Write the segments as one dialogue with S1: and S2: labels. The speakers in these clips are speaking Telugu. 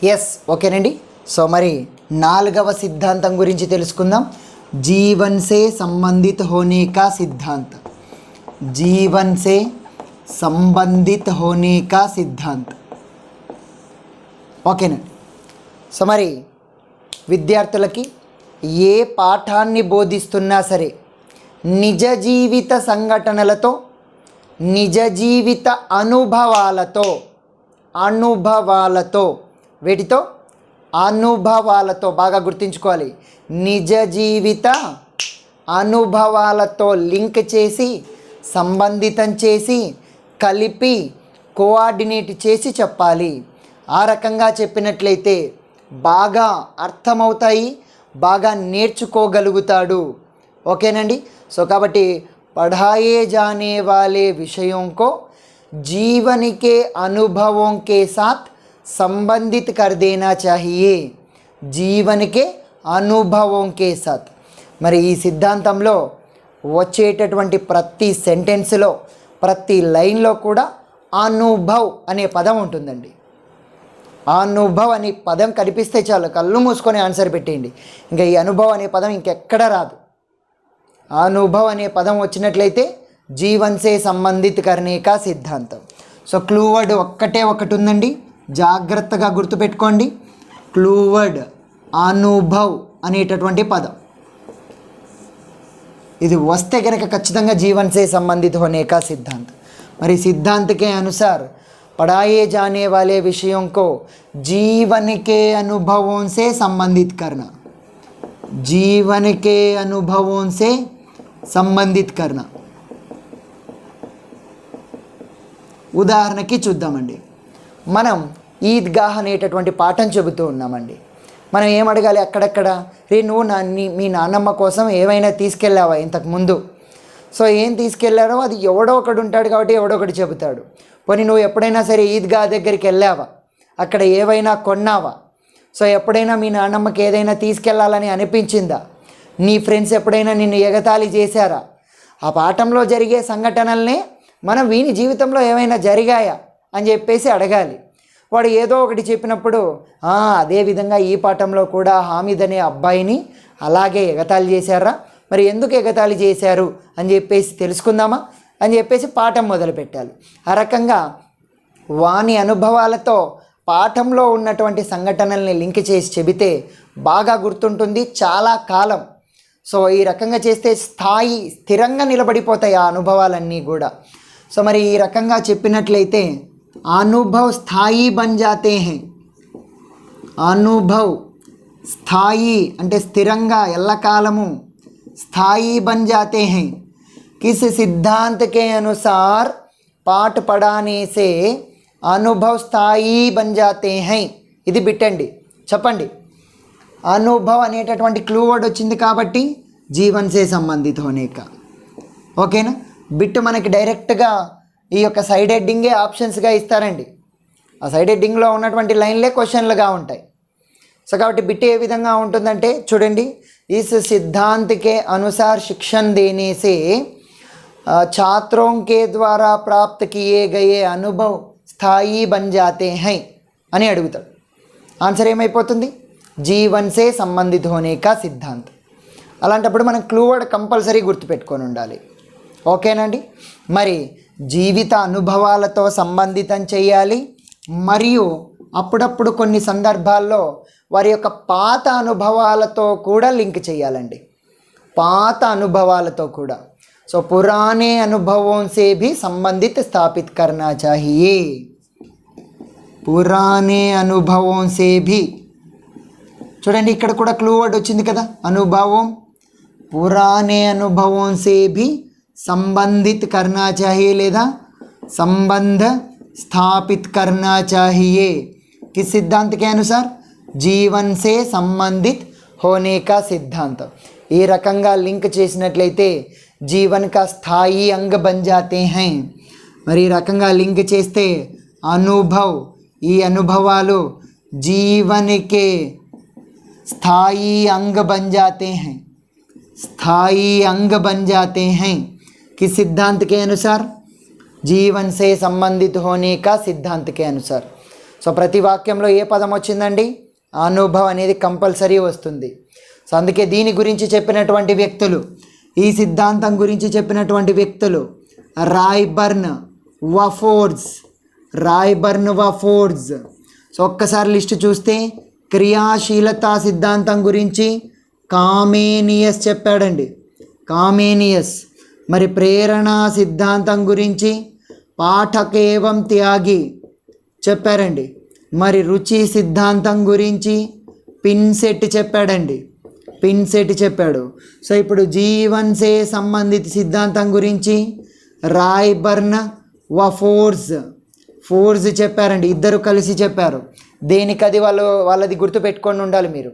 S1: ఎస్, ఓకేనండి. సో మరి 4వ సిద్ధాంతం గురించి తెలుసుకుందాం. जीवन से संबंधित होने का सिद्धांत. जीवन से संबंधित होने का सिद्धांत. ఓకేనండి. సో మరి విద్యార్థులకి ఏ పాఠాన్ని బోధిస్తున్నా సరే నిజ జీవిత సంఘటనలతో, నిజ జీవిత అనుభవాలతో వీటితో అనుభవాలతో బాగా గుర్తుంచుకోవాలి. నిజ జీవిత అనుభవాలతో లింక్ చేసి, సంబంధితం చేసి, కలిపి, కోఆర్డినేట్ చేసి చెప్పాలి. ఆ రకంగా చెప్పినట్లయితే బాగా అర్థమవుతాయి, బాగా నేర్చుకోగలుగుతాడు. ఓకేనండి. సో కాబట్టి पढ़ाए जाने वाले विषयों को जीवन के अनुभवों के साथ संबंधित कर देना चाहिए. जीवन के అనుభవం కే సాత్. మరి ఈ సిద్ధాంతంలో వచ్చేటటువంటి ప్రతి సెంటెన్స్లో, ప్రతి లైన్లో కూడా అనుభవ్ అనే పదం ఉంటుందండి. అనుభవ్ అనే పదం కనిపిస్తే చాలు, కళ్ళు మూసుకొని ఆన్సర్ పెట్టేయండి. ఇంకా ఈ అనుభవ్ అనే పదం ఇంకెక్కడ రాదు. అనుభవ్ అనే పదం వచ్చినట్లయితే జీవన్ సే సంబంధిత్ కర్నే కా సిద్ధాంతం. సో క్లూ వర్డ్ ఒక్కటే ఒకటి ఉందండి, జాగ్రత్తగా గుర్తుపెట్టుకోండి. క్లూ వర్డ్ అనుభవ్ అనేటటువంటి పదం. ఇది వస్తే కనుక ఖచ్చితంగా జీవన్ సే సంబంధిत होने का सिद्धांत. మరి सिद्धांत के अनुसार पढ़ाए जाने वाले विषयों को जीवन के अनुभवों से संबंधित करना. जीवन के अनुभवों से संबंधित करना. ఉదాహరణకి చూద్దామండి. మనం ఈద్గాహ్ అనేటటువంటి పాఠం చెబుతూ ఉన్నామండి. మనం ఏం అడగాలి అక్కడక్కడ, రే నువ్వు మీ నాన్నమ్మ కోసం ఏమైనా తీసుకెళ్ళావా ఇంతకుముందు? సో ఏం తీసుకెళ్లారో అది ఎవడో ఒకడు ఉంటాడు కాబట్టి ఎవడో ఒకటి చెబుతాడు. పోనీ నువ్వు ఎప్పుడైనా సరే ఈద్గా దగ్గరికి వెళ్ళావా, అక్కడ ఏవైనా కొన్నావా? సో ఎప్పుడైనా మీ నాన్నమ్మకి ఏదైనా తీసుకెళ్లాలని అనిపించిందా? నీ ఫ్రెండ్స్ ఎప్పుడైనా నిన్ను ఎగతాళి చేశారా? ఆ పాఠంలో జరిగే సంఘటనల్నే మనం వీని జీవితంలో ఏమైనా జరిగాయా అని చెప్పేసి అడగాలి. వాడు ఏదో ఒకటి చెప్పినప్పుడు అదేవిధంగా ఈ పాఠంలో కూడా హామీద్ అనే అబ్బాయిని అలాగే ఎగతాళి చేశారా, మరి ఎందుకు ఎగతాళి చేశారు అని చెప్పేసి తెలుసుకుందామా అని చెప్పేసి పాఠం మొదలుపెట్టాలి. ఆ రకంగా వాని అనుభవాలతో పాఠంలో ఉన్నటువంటి సంఘటనల్ని లింక్ చేసి చెబితే బాగా గుర్తుంటుంది చాలా కాలం. సో ఈ రకంగా చేస్తే స్థిరంగా నిలబడిపోతాయి ఆ అనుభవాలన్నీ కూడా. సో మరి ఈ రకంగా చెప్పినట్లయితే अनुभव स्थायी बन जाते हैं. अनुभव स्थायी అంటే స్థిరంగా ఎల్లకాలము, स्थायी बन जाते हैं. किस सिद्धांत के अनुसार पाठ पढ़ाने से अनुभव स्थायी बन जाते हैं? ఇది బిట్టండి, చెప్పండి. అనుభవ్ అనేటటువంటి క్లూ వర్డ్ వచ్చింది కాబట్టి జీవన్ సే సంబంధిత होने का. ఓకేనా? బిట్ మనకి డైరెక్ట్గా ఈ యొక్క సైడ్ హెడ్డింగే ఆప్షన్స్గా ఇస్తారండి. ఆ సైడ్ హెడ్డింగ్లో ఉన్నటువంటి లైన్లే క్వశ్చన్లుగా ఉంటాయి. సో కాబట్టి బిట్ ఏ విధంగా ఉంటుందంటే చూడండి, इस सिद्धांत के अनुसार शिक्षण देने से छात्रों के द्वारा प्राप्त किए गए अनुभव स्थायी बन जाते हैं అని అడుగుతాడు. ఆన్సర్ ఏమైపోతుంది? జీవన్ సే సంబంధిత होने का सिद्धांत. అలాంటప్పుడు మనం క్లూ వర్డ్ కంపల్సరీ గుర్తుపెట్టుకొని ఉండాలి. ఓకేనండి. మరి జీవిత అనుభవాలతో సంబంధితం చేయాలి, మరియు అప్పుడప్పుడు కొన్ని సందర్భాల్లో వారి యొక్క పాత అనుభవాలతో కూడా లింక్ చేయాలండి. పాత అనుభవాలతో కూడా. సో పురానే అనుభవం సే భీ సంబంధిత స్థాపిత్ కర్నా చాహియే. పురానే అనుభవం సే భీ. చూడండి ఇక్కడ కూడా క్లూ వర్డ్ వచ్చింది కదా, అనుభవం. పురానే అనుభవం సే భీ संबंधित करना चाहिए లేదా संबंध स्थापित करना चाहिए. किस सिद्धांत के अनुसार? जीवन से संबंधित होने का सिद्धांत. ఈ రకంగా లింక్ చేసినట్లయితే జీవన్ का स्थायी अंग बन जाते हैं. మరి ఈ రకంగా లింక్ చేస్తే అనుభవ్, ఈ అనుభవాలు జీవన్ के स्थायी अंग बन जाते हैं. स्थायी अंग बन जाते हैं. किस सिद्धांत के अनुसार? जीवन से संबंधित होने का सिद्धांत के अनुसार. సో ప్రతి వాక్యంలో ఏ పదం వచ్చిందండి? అనుభవ్ అనేది కంపల్సరీ వస్తుంది. సో అందుకే దీని గురించి చెప్పినటువంటి వ్యక్తులు, ఈ సిద్ధాంతం గురించి చెప్పినటువంటి వ్యక్తులు రాయ్బర్న్, వఫోర్డ్స్. సో ఒక్కసారి లిస్టు చూస్తే క్రియాశీలతా సిద్ధాంతం గురించి కామేనియస్ చెప్పాడండి, కామేనియస్. మరి ప్రేరణ సిద్ధాంతం గురించి పాఠకేవం త్యాగి చెప్పారండి. మరి రుచి సిద్ధాంతం గురించి పిన్సెట్ చెప్పాడు. సో ఇప్పుడు జీవన్ సే సంబంధిత సిద్ధాంతం గురించి రాయ్బర్న్, ఫోర్స్ చెప్పారండి. ఇద్దరు కలిసి చెప్పారు. దేనికది వాళ్ళది గుర్తుపెట్టుకొని ఉండాలి మీరు.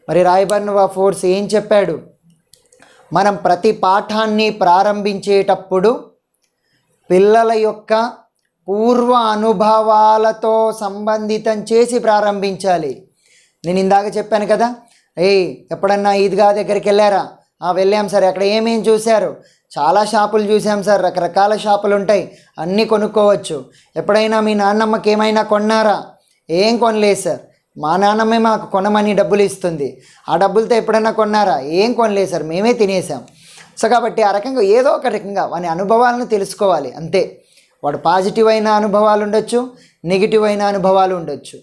S1: మరి రాయ్బర్న్, ఫోర్స్ ఏం చెప్పాడు? మనం ప్రతి పాఠాన్ని ప్రారంభించేటప్పుడు పిల్లల యొక్క పూర్వ అనుభవాలతో సంబంధితం చేసి ప్రారంభించాలి. నేను ఇందాక చెప్పాను కదా, ఎప్పుడన్నా ఈద్గా దగ్గరికి వెళ్ళారా? వెళ్ళాం సార్. అక్కడ ఏమేం చూశారు? చాలా షాపులు చూసాం సార్, రకరకాల షాపులు ఉంటాయి, అన్నీ కొనుక్కోవచ్చు. ఎప్పుడైనా మీ నాన్నమ్మకి ఏమైనా కొన్నారా? ఏం కొనలేదు సార్, మా నాన్నమ్మే మాకు కొనమని డబ్బులు ఇస్తుంది, ఆ డబ్బులతో ఎప్పుడైనా కొన్నారా? ఏం కొనలేదు సార్, మేమే తినేసాం. సో కాబట్టి ఆ రకంగా ఏదో ఒక రకంగా వాని అనుభవాలను తెలుసుకోవాలి అంతే. వాడు పాజిటివ్ అయిన అనుభవాలు ఉండొచ్చు, నెగిటివ్ అయిన అనుభవాలు ఉండొచ్చు,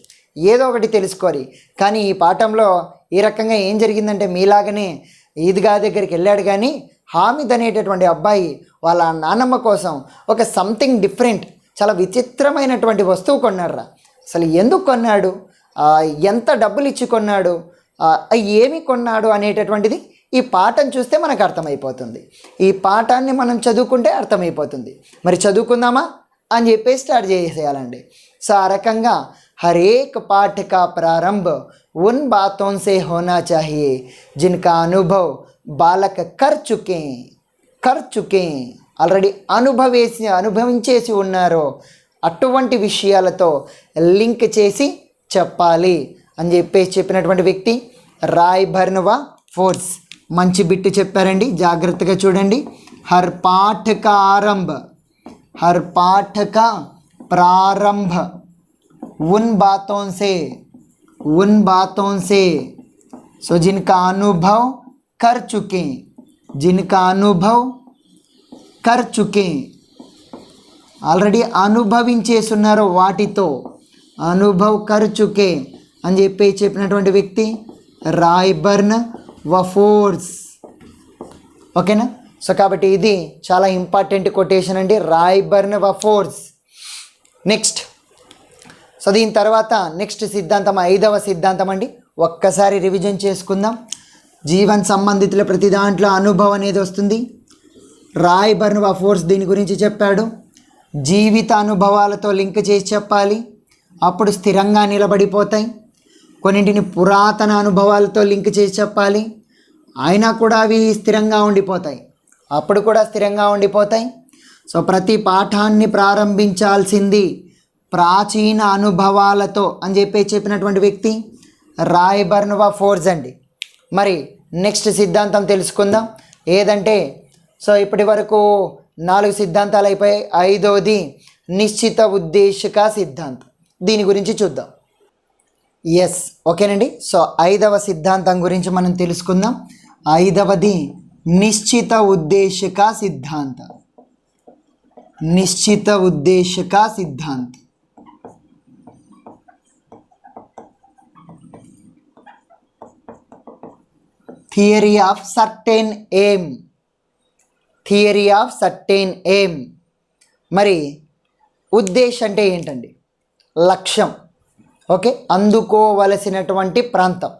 S1: ఏదో ఒకటి తెలుసుకోవాలి. కానీ ఈ పాఠంలో ఈ రకంగా ఏం జరిగిందంటే, మీలాగనే ఈద్గా దగ్గరికి వెళ్ళాడు కానీ హామిద్ అనేటటువంటి అబ్బాయి వాళ్ళ నాన్నమ్మ కోసం ఒక సంథింగ్ డిఫరెంట్, చాలా విచిత్రమైనటువంటి వస్తువు కొన్నాడురా. అసలు ఎందుకు కొన్నాడు, ఎంత డబ్బులు ఇచ్చి కొన్నాడు, ఏమి కొన్నాడు అనేటటువంటిది ఈ పాఠం చూస్తే మనకు అర్థమైపోతుంది. ఈ పాఠాన్ని మనం చదువుకుంటే అర్థమైపోతుంది. మరి చదువుకుందామా అని చెప్పేసి స్టార్ట్ చేసేయాలండి. సో ఆ రకంగా హరేక్ పాఠ కా ప్రారంభ ఉన్ బాతోं से होना चाहिए जिनका अनुभव बालक कर चुके ఆల్రెడీ అనుభవించేసి ఉన్నారో అటువంటి విషయాలతో లింక్ చేసి చెప్పాలి అని చెప్పినటువంటి వ్యక్తి రాయ్బర్న్, ఫోర్స్. మంచి బిట్టు చెప్పారండి, జాగ్రత్తగా చూడండి. హర్ పాఠ కా ప్రారంభ उन बातों से सो जिनका अनुभव कर चुके ఆల్రెడీ అనుభవించేస్తున్నారు వాటితో, అనుభవ్ కర్ చుకే అని చెప్పినటువంటి వ్యక్తి రాయ్బర్న్, ఫోర్స్. ఓకేనా? సో కాబట్టి ఇది చాలా ఇంపార్టెంట్ కొటేషన్ అండి, రాయ్బర్న్, ఫోర్స్. నెక్స్ట్, సో దీని తర్వాత నెక్స్ట్ సిద్ధాంతం 5వ సిద్ధాంతం అండి. ఒక్కసారి రివిజన్ చేసుకుందాం. జీవన్ సంబంధితుల ప్రతి దాంట్లో అనుభవం అనేది వస్తుంది. రాయ్బర్న్, ఫోర్స్ దీని గురించి చెప్పాడు. జీవిత అనుభవాలతో లింక్ చేసి చెప్పాలి, అప్పుడు స్థిరంగా నిలబడిపోతాయి. కొన్నింటిని పురాతన అనుభవాలతో లింక్ చేసి చెప్పాలి, అయినా కూడా అవి స్థిరంగా ఉండిపోతాయి, అప్పుడు కూడా స్థిరంగా ఉండిపోతాయి. సో ప్రతి పాఠాన్ని ప్రారంభించాల్సింది ప్రాచీన అనుభవాలతో అని చెప్పినటువంటి వ్యక్తి రాయ్బర్న్, ఫోర్స్ అండి. మరి నెక్స్ట్ సిద్ధాంతం తెలుసుకుందాం. ఏదంటే, సో ఇప్పటి వరకు 4 సిద్ధాంతాలు అయిపోయాయి. 5వది నిశ్చిత ఉద్దేశిక సిద్ధాంతం. దీని గురించి చూద్దాం. ఎస్, ఓకేనండి. సో 5వ సిద్ధాంతం గురించి మనం తెలుసుకుందాం. 5వది నిశ్చిత ఉద్దేశిక సిద్ధాంతం. Theory of certain aim. మరి ఉద్దేశం అంటే ఏంటండి? లక్ష్యం. ఓకే, అందుకోవలసినటువంటి ప్రాంతం,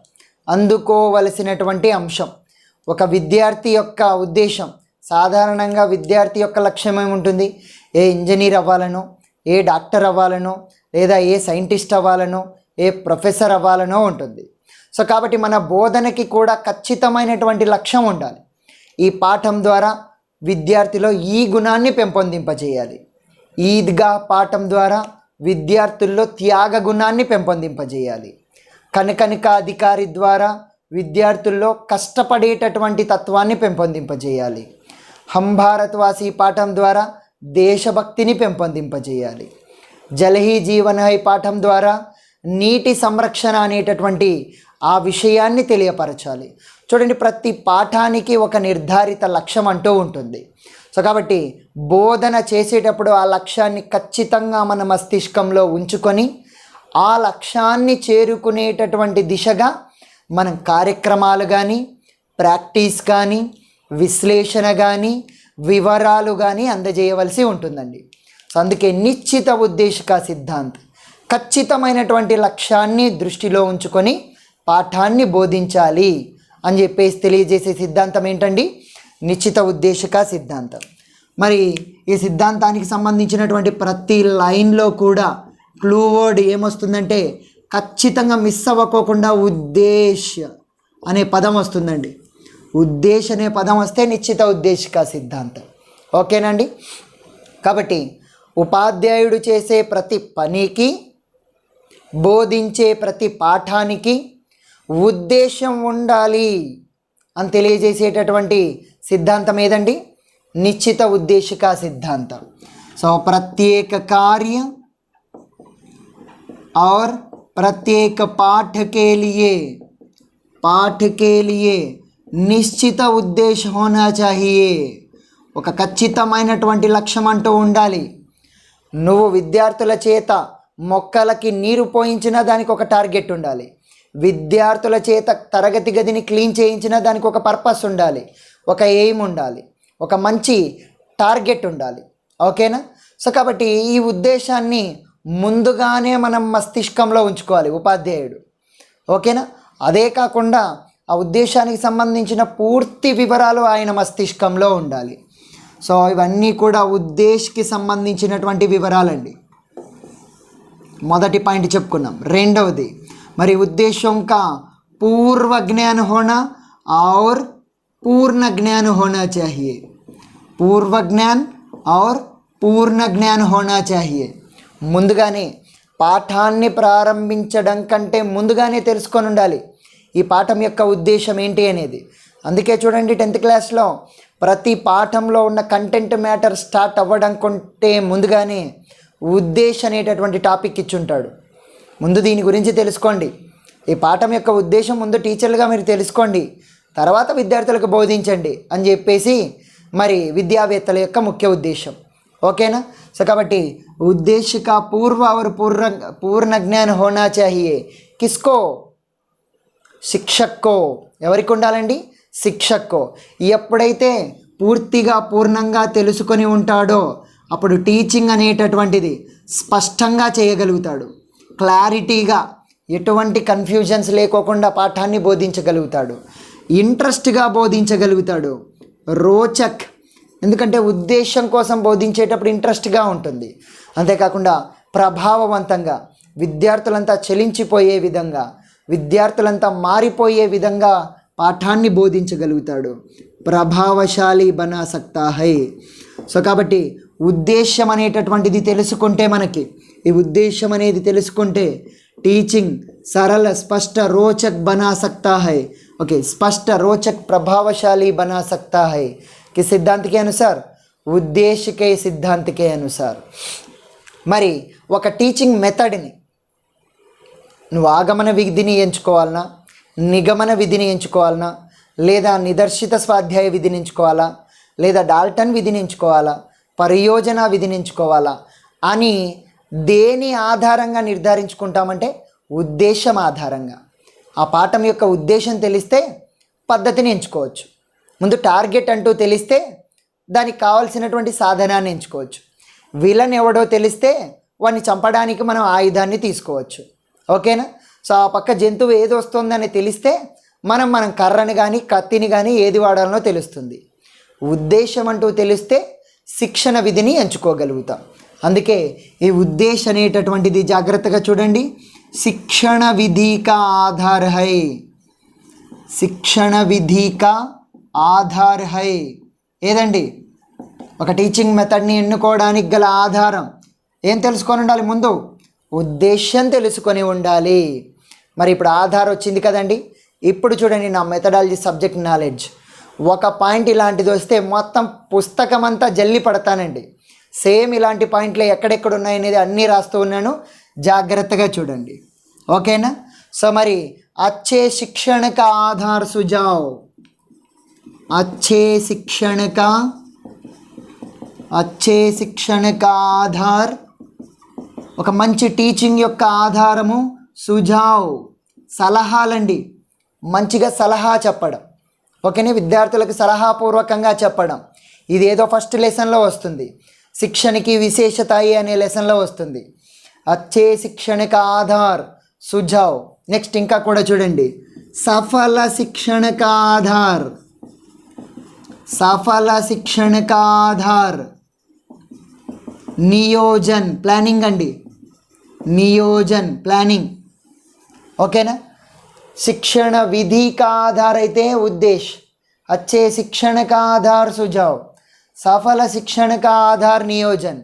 S1: అందుకోవలసినటువంటి అంశం. ఒక విద్యార్థి యొక్క ఉద్దేశం, సాధారణంగా విద్యార్థి యొక్క లక్ష్యం ఏముంటుంది? ఏ ఇంజనీర్ అవ్వాలనో, ఏ డాక్టర్ అవ్వాలనో, లేదా ఏ సైంటిస్ట్ అవ్వాలనో, ఏ ప్రొఫెసర్ అవ్వాలనో ఉంటుంది. సో కాబట్టి మన బోధనకి కూడా ఖచ్చితమైనటువంటి లక్ష్యం ఉండాలి. ఈ పాఠం ద్వారా విద్యార్థిలో ఈ గుణాన్ని పెంపొందింపజేయాలి. ఈద్గా పాఠం ద్వారా విద్యార్థుల్లో త్యాగ గుణాన్ని పెంపొందింపజేయాలి. కనకనిక అధికారి ద్వారా విద్యార్థుల్లో కష్టపడేటటువంటి తత్వాన్ని పెంపొందింపజేయాలి. హం భారత్వాసి పాఠం ద్వారా దేశభక్తిని పెంపొందింపజేయాలి. జల్ హీ జీవన్ హై పాఠం ద్వారా నీటి సంరక్షణ అనేటటువంటి ఆ విషయాన్ని తెలియపరచాలి. చూడండి, ప్రతి పాఠానికి ఒక నిర్ధారిత లక్ష్యం అంటూ ఉంటుంది. సో కాబట్టి బోధన చేసేటప్పుడు ఆ లక్ష్యాన్ని ఖచ్చితంగా మన మస్తిష్కంలో ఉంచుకొని ఆ లక్ష్యాన్ని చేరుకునేటటువంటి దిశగా మనం కార్యక్రమాలు కానీ, ప్రాక్టీస్ కానీ, విశ్లేషణ కానీ, వివరాలు కానీ అందజేయవలసి ఉంటుందండి. సో అందుకే నిశ్చిత ఉద్దేశిక సిద్ధాంతం, ఖచ్చితమైనటువంటి లక్ష్యాన్ని దృష్టిలో ఉంచుకొని పాఠాన్ని బోధించాలి అని చెప్పేసి తెలియజేసే సిద్ధాంతం ఏంటండి? నిశ్చిత ఉద్దేశిక సిద్ధాంతం. మరి ఈ సిద్ధాంతానికి సంబంధించినటువంటి ప్రతి లైన్లో కూడా క్లూ వర్డ్ ఏమొస్తుందంటే ఖచ్చితంగా మిస్ అవ్వకోకుండా ఉద్దేశ్ అనే పదం వస్తుందండి. ఉద్దేశ్ అనే పదం వస్తే నిశ్చిత ఉద్దేశిక సిద్ధాంతం. ఓకేనండి. కాబట్టి ఉపాధ్యాయుడు చేసే ప్రతి పనికి, బోధించే ప్రతి పాఠానికి ఉద్దేశం ఉండాలి అని తెలియజేసేటటువంటి సిద్ధాంతం ఏదండి? నిశ్చిత ఉద్దేశిక సిద్ధాంతం. సో प्रत्येक कार्य और प्रत्येक पाठ के लिए నిశ్చిత ఉద్దేశం होना चाहिए. ఒక ఖచ్చితమైనటువంటి లక్ష్యం అంటూ ఉండాలి. నువ్వు విద్యార్థుల చేత మొక్కలకి నీరు పోయించినా దానికి ఒక టార్గెట్ ఉండాలి. విద్యార్థుల చేత తరగతి గదిని క్లీన్ చేయించినా దానికి ఒక పర్పస్ ఉండాలి, ఒక ఎయిమ్ ఉండాలి, ఒక మంచి టార్గెట్ ఉండాలి. ఓకేనా? సో కాబట్టి ఈ ఉద్దేశాన్ని ముందుగానే మనం మస్తిష్కంలో ఉంచుకోవాలి ఉపాధ్యాయుడు. ఓకేనా? అదే కాకుండా ఆ ఉద్దేశానికి సంబంధించిన పూర్తి వివరాలు ఆయన మస్తిష్కంలో ఉండాలి. సో ఇవన్నీ కూడా ఉద్దేశ్కి సంబంధించినటువంటి వివరాలండి. మొదటి పాయింట్ చెప్పుకున్నాం. రెండవది, మరి ఉద్దేశం का पूर्व ज्ञान होना और पूर्ण ज्ञान होना चाहिए. पूर्व ज्ञान और पूर्ण ज्ञान होना चाहिए. ముందుగానే పాఠాన్ని ప్రారంభించడం కంటే ముందుగానే తెలుసుకొని ఉండాలి ఈ పాఠం యొక్క ఉద్దేశం ఏంటి అనేది. అందుకే చూడండి 10th క్లాస్లో ప్రతి పాఠంలో ఉన్న కంటెంట్ మ్యాటర్ స్టార్ట్ అవ్వడం కంటే ముందుగానే ఉద్దేశం అనేటటువంటి టాపిక్ ఇచ్చుంటాడు. ముందు దీని గురించి తెలుసుకోండి, ఈ పాఠం యొక్క ఉద్దేశం ముందు టీచర్లుగా మీరు తెలుసుకోండి, తర్వాత విద్యార్థులకు బోధించండి అని చెప్పేసి మరి విద్యావేత్తల యొక్క ముఖ్య ఉద్దేశం. ఓకేనా? సో కాబట్టి ఉద్దేశ का पूर्व और पूर्ण ज्ञान होना चाहिए. किसको? శిక్షక్కో. ఎవరికి ఉండాలండి? శిక్షక్కో. ఎప్పుడైతే పూర్తిగా పూర్ణంగా తెలుసుకొని ఉంటాడో అప్పుడు టీచింగ్ అనేటటువంటిది స్పష్టంగా చేయగలుగుతాడు, క్లారిటీగా, ఎటువంటి కన్ఫ్యూజన్స్ లేకోకుండా పాఠాన్ని బోధించగలుగుతాడు, ఇంట్రెస్ట్గా బోధించగలుగుతాడు, రోచక్, ఎందుకంటే ఉద్దేశం కోసం బోధించేటప్పుడు ఇంట్రెస్ట్గా ఉంటుంది. అంతేకాకుండా ప్రభావవంతంగా, విద్యార్థులంతా చలించిపోయే విధంగా, విద్యార్థులంతా మారిపోయే విధంగా పాఠాన్ని బోధించగలుగుతాడు. ప్రభావశాలి బనా సక్తా హై. సో కాబట్టి ఉద్దేశం అనేటటువంటిది తెలుసుకుంటే, మనకి ఈ ఉద్దేశం అనేది తెలుసుకుంటే టీచింగ్ सरल स्पष्ट रोचक बना सकता है. ओके, स्पष्ट रोचक प्रभावशाली बना सकता है. किस सिद्धांत के अनुसार? उद्देश्य के सिद्धांत के अनुसार. మరి ఒక టీచింగ్ మెథడ్ని నువ్వు ఆగమన విధిని ఎంచుకోవాలనా, నిగమన విధిని ఎంచుకోవాలనా, లేదా నిదర్శిత స్వాధ్యాయ విధిని ఎంచుకోవాలా, లేదా డాల్టన్ విధిని ఎంచుకోవాలా, పరియోజన విధిని ఎంచుకోవాలా అని దేని ఆధారంగా నిర్ధారించుకుంటామంటే ఉద్దేశం ఆధారంగా. ఆ పాఠం యొక్క ఉద్దేశం తెలిస్తే పద్ధతిని ఎంచుకోవచ్చు. ముందు టార్గెట్ అంటూ తెలిస్తే దానికి కావాల్సినటువంటి సాధనాన్ని ఎంచుకోవచ్చు. విలన్ ఎవడో తెలిస్తే వాడిని చంపడానికి మనం ఆయుధాన్ని తీసుకోవచ్చు. ఓకేనా? సో ఆ పక్క జంతువు ఏది వస్తుందని తెలిస్తే మనం కర్రని కానీ కత్తిని కానీ ఏది వాడాలనో తెలుస్తుంది. ఉద్దేశం అంటూ తెలిస్తే శిక్షణ విధిని ఎంచుకోగలుగుతాం. అందుకే ఈ ఉద్దేశం అనేటటువంటిది జాగ్రత్తగా చూడండి. శిక్షణ విధి కా ఆధార్ హై. శిక్షణ విధి కా ఆధార్ హై. ఏదండి? ఒక టీచింగ్ మెథడ్ని ఎన్నుకోవడానికి గల ఆధారం ఏం తెలుసుకొని ఉండాలి? ముందు ఉద్దేశం తెలుసుకొని ఉండాలి. మరి ఇప్పుడు ఆధార్ వచ్చింది కదండి. ఇప్పుడు చూడండి, నా మెథడాలజీ సబ్జెక్ట్ నాలెడ్జ్ ఒక పాయింట్ ఇలాంటిది వస్తే మొత్తం పుస్తకం అంతా జల్లి పడతానండి. సేమ్ ఇలాంటి పాయింట్లు ఎక్కడెక్కడ ఉన్నాయనేది అన్నీ రాస్తూ ఉన్నాను, జాగ్రత్తగా చూడండి. ఓకేనా? సో మరి अच्छे शिक्षण का आधार सुझाव, अच्छे शिक्षण का आधार, ఒక మంచి టీచింగ్ యొక్క ఆధారము సుజావ్ సలహాలండి. మంచిగా సలహా చెప్పడం, ఓకేనా? విద్యార్థులకు సలహాపూర్వకంగా చెప్పడం. ఇది ఏదో ఫస్ట్ లెసన్లో వస్తుంది, శిక్షణకి విశేషతాయి అనే లెసన్లో వస్తుంది. అచ్చే శిక్షణక ఆధార్ సుజావ్. నెక్స్ట్ ఇంకా కూడా చూడండి, సఫల శిక్షణక ఆధార్, సఫల శిక్షణక ఆధార్, నియోజన్ ప్లానింగ్ అండి, నియోజన్ ప్లానింగ్. ఓకేనా? शिक्षण विधि का आधार అయితే उद्देश्य, अच्छे शिक्षण का आधार सुझाव, सफल शिक्षण का आधार नियोजन.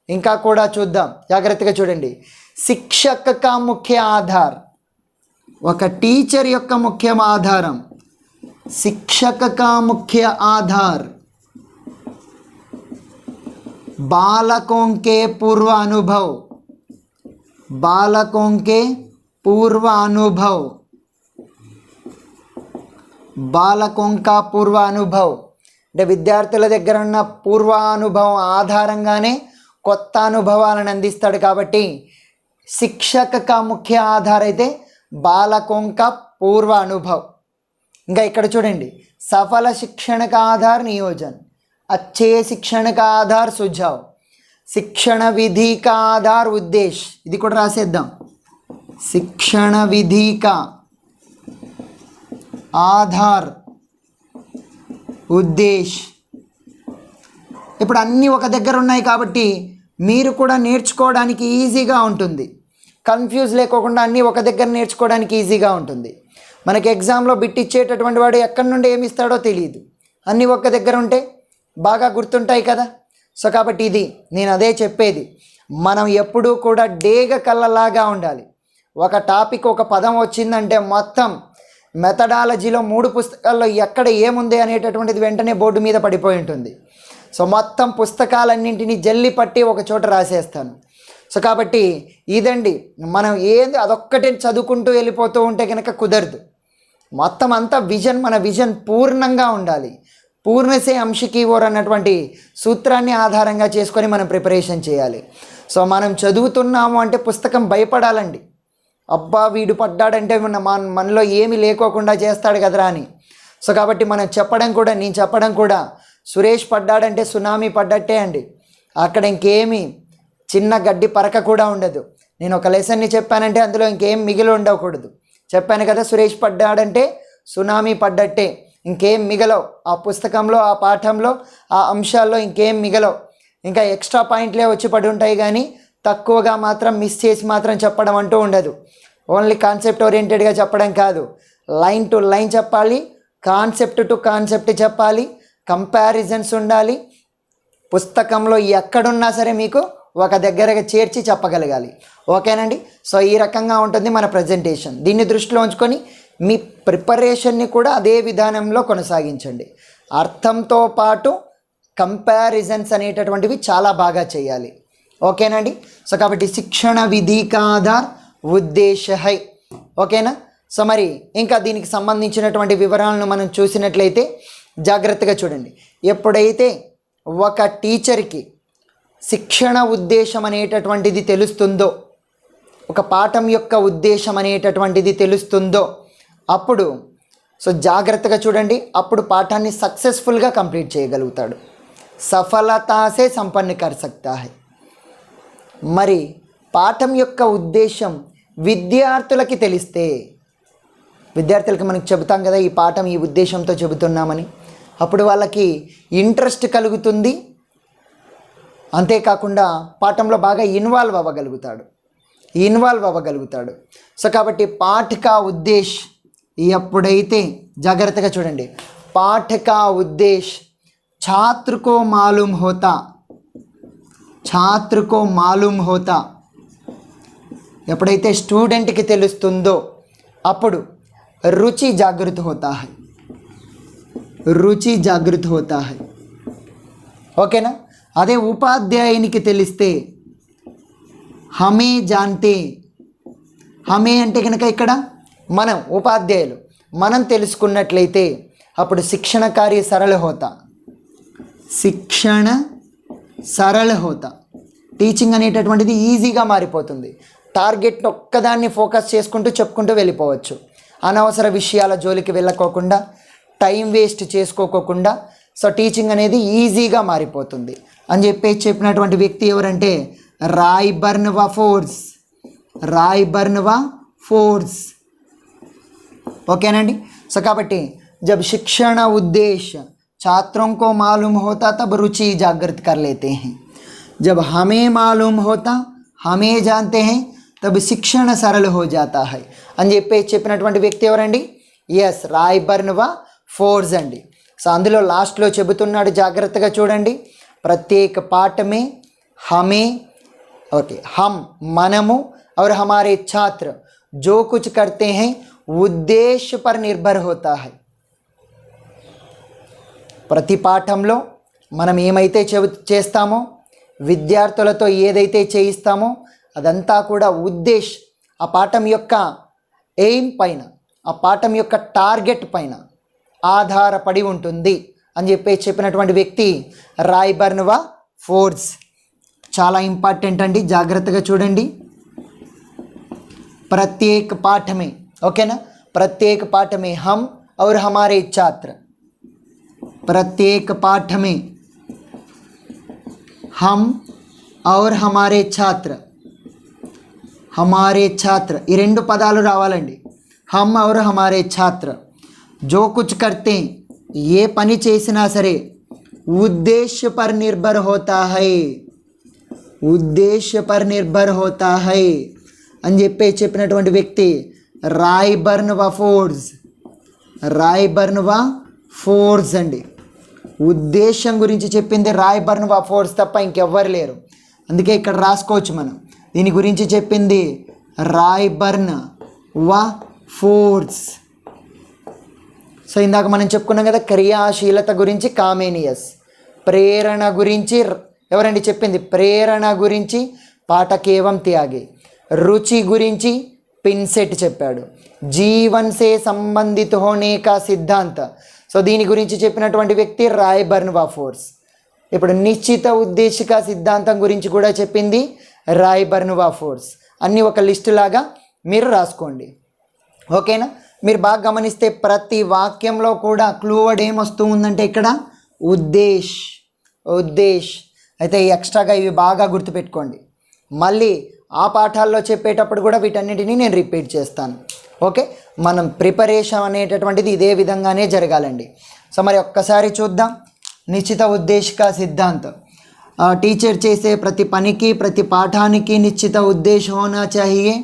S1: ఇంకా కూడా చూద్దాం, జాగ్రత్తగా చూడండి. శిక్షక का मुख्य आधार, ఒక టీచర్ యొక్క ముఖ్య ఆధారం. शिक्षक का मुख्य आधार बालकों के पूर्व अनुभव, बालकों के पूर्व अनुभव, బాలకొంక పూర్వ అనుభవ్ అంటే విద్యార్థుల దగ్గర ఉన్న పూర్వానుభవం ఆధారంగానే కొత్త అనుభవాలను అందిస్తాడు. కాబట్టి శిక్షక కా ముఖ్య ఆధార్ అయితే బాలకొంక పూర్వ అనుభవ్. ఇంకా ఇక్కడ చూడండి, సఫల శిక్షణ కా ఆధార్ నియోజన్, अच्छे शिक्षण का आधार सुझाव, शिक्षण विधि का आधार उद्देश्य. ఇది కూడా రాసేద్దాం, शिक्षण विधि का ఆధార్ ఉద్దేశ్. ఇప్పుడు అన్నీ ఒక దగ్గర ఉన్నాయి కాబట్టి మీరు కూడా నేర్చుకోవడానికి ఈజీగా ఉంటుంది, కన్ఫ్యూజ్ లేకోకుండా అన్నీ ఒక దగ్గర నేర్చుకోవడానికి ఈజీగా ఉంటుంది. మనకి ఎగ్జామ్లో బిట్ ఇచ్చేటటువంటి వాడు ఎక్కడి నుండి ఏమి ఇస్తాడో తెలియదు, అన్నీ ఒక దగ్గర ఉంటే బాగా గుర్తుంటాయి కదా. సో కాబట్టి ఇది నేను అదే చెప్పేది, మనం ఎప్పుడూ కూడా డేగ కళ్ళలాగా ఉండాలి. ఒక టాపిక్ ఒక పదం వచ్చిందంటే మొత్తం మెథడాలజీలో 3 పుస్తకాల్లో ఎక్కడ ఏముంది అనేటటువంటిది వెంటనే బోర్డు మీద పడిపోయి ఉంటుంది. సో మొత్తం పుస్తకాలన్నింటినీ జల్లి పట్టి ఒక చోట రాసేస్తాను. సో కాబట్టి ఇదండి, మనం ఏది అదొక్కటే చదువుకుంటూ వెళ్ళిపోతూ ఉంటే కనుక కుదరదు. మొత్తం అంతా విజన్, మన విజన్ పూర్ణంగా ఉండాలి. పూర్ణసే అంశకి ఓర్ అన్నటువంటి సూత్రాన్ని ఆధారంగా చేసుకొని మనం ప్రిపరేషన్ చేయాలి. సో మనం చదువుతున్నాము అంటే పుస్తకం భయపడాలండి. అబ్బా వీడు పడ్డాడంటే మనలో ఏమీ లేకోకుండా చేస్తాడు కదరా అని. సో కాబట్టి మనం చెప్పడం కూడా, నేను చెప్పడం కూడా, సురేష్ పడ్డాడంటే సునామీ పడ్డట్టే అండి. అక్కడ ఇంకేమీ చిన్న గడ్డి పరక కూడా ఉండదు. నేను ఒక లెసన్ని చెప్పానంటే అందులో ఇంకేం మిగిలి ఉండకూడదు. చెప్పాను కదా, సురేష్ పడ్డాడంటే సునామీ పడ్డట్టే, ఇంకేం మిగలవు. ఆ పుస్తకంలో, ఆ పాఠంలో, ఆ అంశాల్లో ఇంకేం మిగలవు. ఇంకా ఎక్స్ట్రా పాయింట్లే వచ్చి పడి ఉంటాయి, కానీ తక్కువగా మాత్రం మిస్ చేసి మాత్రం చెప్పడం అంటూ ఉండదు. ఓన్లీ కాన్సెప్ట్ ఓరియంటెడ్గా చెప్పడం కాదు, లైన్ టు లైన్ చెప్పాలి, కాన్సెప్ట్ టు కాన్సెప్ట్ చెప్పాలి, కంపారిజన్స్ ఉండాలి. పుస్తకంలో ఎక్కడున్నా సరే మీకు ఒక దగ్గరగా చేర్చి చెప్పగలగాలి. ఓకేనండి? సో ఈ రకంగా ఉంటుంది మన ప్రజెంటేషన్. దీన్ని దృష్టిలో ఉంచుకొని మీ ప్రిపరేషన్ని కూడా అదే విధానంలో కొనసాగించండి. అర్థంతో పాటు కంపారిజన్స్ అనేటటువంటివి చాలా బాగా చేయాలి. ఓకేనండి? సో కాబట్టి శిక్షణ విధి కా ఆధార్ ఉద్దేశ హై. ఓకేనా? సో మరి ఇంకా దీనికి సంబంధించినటువంటి వివరాలను మనం చూసినట్లయితే జాగ్రత్తగా చూడండి. ఎప్పుడైతే ఒక టీచర్కి శిక్షణ ఉద్దేశం అనేటటువంటిది తెలుస్తుందో, ఒక పాఠం యొక్క ఉద్దేశం అనేటటువంటిది తెలుస్తుందో అప్పుడు సో జాగ్రత్తగా చూడండి, అప్పుడు పాఠాన్ని సక్సెస్ఫుల్గా కంప్లీట్ చేయగలుగుతాడు. సఫలతాసే సంపన్న కర్ సక్తా హై. మరి పాఠం యొక్క ఉద్దేశం విద్యార్థులకి తెలిస్తే, విద్యార్థులకి మనకు చెబుతాం కదా ఈ పాఠం ఈ ఉద్దేశంతో చెబుతున్నామని, అప్పుడు వాళ్ళకి ఇంట్రెస్ట్ కలుగుతుంది. అంతేకాకుండా పాఠంలో బాగా ఇన్వాల్వ్ అవ్వగలుగుతాడు. సో కాబట్టి పాఠక ఉద్దేశ్ ఎప్పుడైతే, జాగ్రత్తగా చూడండి, పాఠక ఉద్దేశ్ छात्र को मालूम होता ఎప్పుడైతే స్టూడెంట్కి తెలుస్తుందో అప్పుడు రుచి జాగృత హోతా హై. ఓకేనా? అదే ఉపాధ్యాయునికి తెలిస్తే హమే జాంతే, హమే అంటే కనుక ఇక్కడ మనం ఉపాధ్యాయులు మనం తెలుసుకున్నట్లయితే అప్పుడు శిక్షణ కార్య సరళ హోతా, శిక్షణ సరళ హోతా, టీచింగ్ అనేటటువంటిది ఈజీగా మారిపోతుంది. టార్గెట్ ఒక్కదాన్ని ఫోకస్ చేసుకుంటూ చెప్పుకుంటూ వెళ్ళిపోవచ్చు. అనవసర విషయాల జోలికి వెళ్ళకోకుండా, టైం వేస్ట్ చేసుకోకుండా సో టీచింగ్ అనేది ఈజీగా మారిపోతుంది అని చెప్పినటువంటి వ్యక్తి ఎవరంటే రాయ్బర్న్వా ఫోర్స్, రాయ్బర్న్వా ఫోర్స్. ఓకేనండి. సో కాబట్టి जब शिक्षण उद्देश्य छात्रों को मालूम होता तब रुचि जागृत कर लेते हैं. जब हमें मालूम होता, हमें जानते हैं, तब शिक्षण सरल हो जाता है అని చెప్పినటువంటి వ్యక్తి ఎవరండి? ఎస్, రాయ్బర్న్వా ఫోర్స్ అండి. సో అందులో లాస్ట్లో చెబుతున్నాడు, జాగ్రత్తగా చూడండి. ప్రత్యేక పాఠ మే హమే, ఓకే, हम మనము और हमारे छात्र जो कुछ करते हैं उद्देश्य पर निर्भर होता है. ప్రతి పాఠంలో మనం ఏమైతే చేస్తామో, విద్యార్థులతో ఏదైతే చేయిస్తామో అదంతా కూడా ఆ పాఠం యొక్క ఎయిమ్ పైన, ఆ పాఠం యొక్క టార్గెట్ పైన ఆధారపడి ఉంటుంది అని చెప్పినటువంటి వ్యక్తి రాయ్బర్న్వా ఫోర్స్. చాలా ఇంపార్టెంట్ అండి, జాగ్రత్తగా చూడండి. प्रत्येक पाठ में, ओके ना, प्रत्येक पाठ में हम और हमारे छात्र, प्रत्येक पाठ में हम और हमारे छात्र, हमारे छात्र ఈ రెండు పదాలు రావాలండి. हम और हमारे छात्र जो कुछ करते हैं, ఏ పని చేసినా సరే उद्देश्य पर निर्भर होता है, उद्देश्य पर निर्भर होता है అని చెప్పినటువంటి వ్యక్తి రాయ్బర్న్వా ఫోర్స్, రాయ్బర్న్వా ఫోర్స్ అండి. ఉద్దేశం గురించి చెప్పింది రాయ్బర్న్వా ఫోర్స్ తప్ప ఇంకెవ్వరు లేరు. అందుకే ఇక్కడ రాసుకోవచ్చు మనం, దీని గురించి చెప్పింది రాయ్బర్న్వా ఫోర్స్. సో ఇందాక మనం చెప్పుకున్నాం కదా, క్రియాశీలత గురించి కామేనియస్, ప్రేరణ గురించి ఎవరండి చెప్పింది? ప్రేరణ గురించి పాఠకేవం త్యాగి, రుచి గురించి పిన్సెట్ చెప్పాడు, జీవన్ సే సంబంధిత హోనే కా సిద్ధాంత, సో దీని గురించి చెప్పినటువంటి వ్యక్తి రాయ్బర్న్వా ఫోర్స్. ఇప్పుడు నిశ్చిత ఉద్దేశిక సిద్ధాంతం గురించి కూడా చెప్పింది రాయ్బర్న్వా ఫోర్స్. అన్నీ ఒక లిస్టు లాగా మీరు రాసుకోండి, ఓకేనా. మీరు బాగా గమనిస్తే ప్రతి వాక్యంలో కూడా క్లూ వర్డ్ ఏమొస్తూ ఉందంటే ఇక్కడ ఉద్దేశ్, ఉద్దేశ్. అయితే ఎక్స్ట్రాగా ఇవి బాగా గుర్తుపెట్టుకోండి. మళ్ళీ ఆ పాఠాల్లో చెప్పేటప్పుడు కూడా వీటన్నిటిని నేను రిపీట్ చేస్తాను, ఓకే. మనం ప్రిపరేషన్ అనేటటువంటిది ఇదే విధంగానే జరగాలండి. సో మరి ఒక్కసారి చూద్దాం. నిశ్చిత ఉద్దేశిక సిద్ధాంతం, టీచర్ చేసే ప్రతి పనికి ప్రతి పాఠానికి నిశ్చిత उद्देश्य होना चाहिए.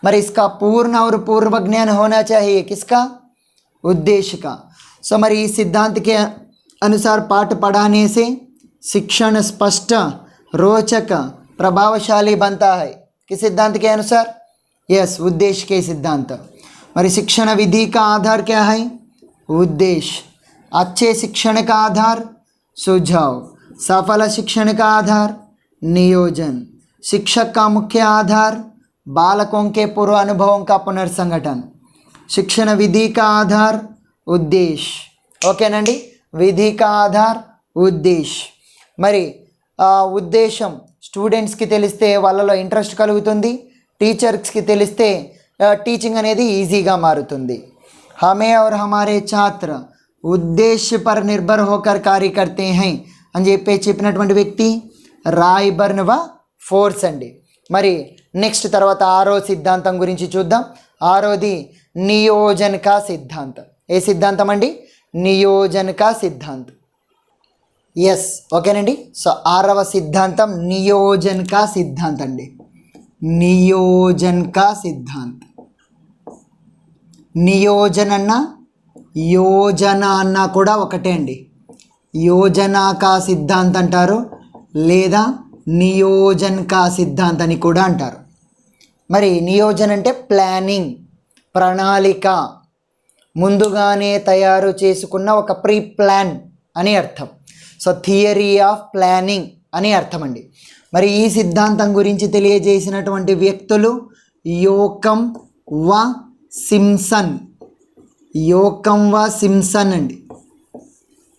S1: మరి इसका पूर्ण और पूर्व ज्ञान होना चाहिए, किसका? उद्देश्य का. सो మరి ఈ सिद्धांत के अनुसार पाठ पढ़ाने से शिक्षण स्पष्ट, रोचक, प्रभावशाली बनता है. किस सिद्धांत के अनुसार? यस, उद्देश्य के सिद्धांत. మరి शिक्षण विधि का आधार क्या है? उद्देश्य. अच्छे शिक्षण का आधार सुझाव, सफल शिक्षण का आधार नियोजन, शिक्षक का मुख्य आधार बालकों के पूर्व अनुभवों का पुनर्संगठन, शिक्षण विधि का आधार उद्देश्य. ఓకేనండి, విధి కా ఆధార్ ఉద్దేశ్. మరి ఉద్దేశం స్టూడెంట్స్కి తెలిస్తే వాళ్ళలో ఇంట్రెస్ట్ కలుగుతుంది, టీచర్స్కి తెలిస్తే టీచింగ్ అనేది ఈజీగా మారుతుంది. హమే और हमारे छात्र उद्देश्य पर निर्भर होकर कार्य करते हैं అని చెప్పినటువంటి వ్యక్తి రాయ్బర్న్వా ఫోర్స్ అండి. మరి నెక్స్ట్ తర్వాత ఆరో సిద్ధాంతం గురించి చూద్దాం. ఆరోది నియోజన్ కా సిద్ధాంతం. ఏ సిద్ధాంతం అండి? నియోజన్ కా సిద్ధాంతం. ఎస్, ఓకేనండి. సో ఆరవ సిద్ధాంతం నియోజన్ కా సిద్ధాంతం అండి. నియోజన్ కా సిద్ధాంతం. నియోజన్ అన్న యోజన అన్న కూడా ఒకటే అండి. యోజన కా సిద్ధాంతం అంటారు, లేదా నియోజన్ కా సిద్ధాంతం అని కూడా అంటారు. మరి నియోజన్ అంటే ప్లానింగ్, ప్రణాళిక, ముందుగానే తయారు చేసుకున్న ఒక ప్రీ ప్లాన్ అని అర్థం. సో థియరీ ఆఫ్ ప్లానింగ్ అని అర్థం అండి. మరి ఈ సిద్ధాంతం గురించి తెలియజేసినటువంటి వ్యక్తులు యోకమ్ వ సింప్సన్. యోకమ్ వ సింప్సన్ అండి.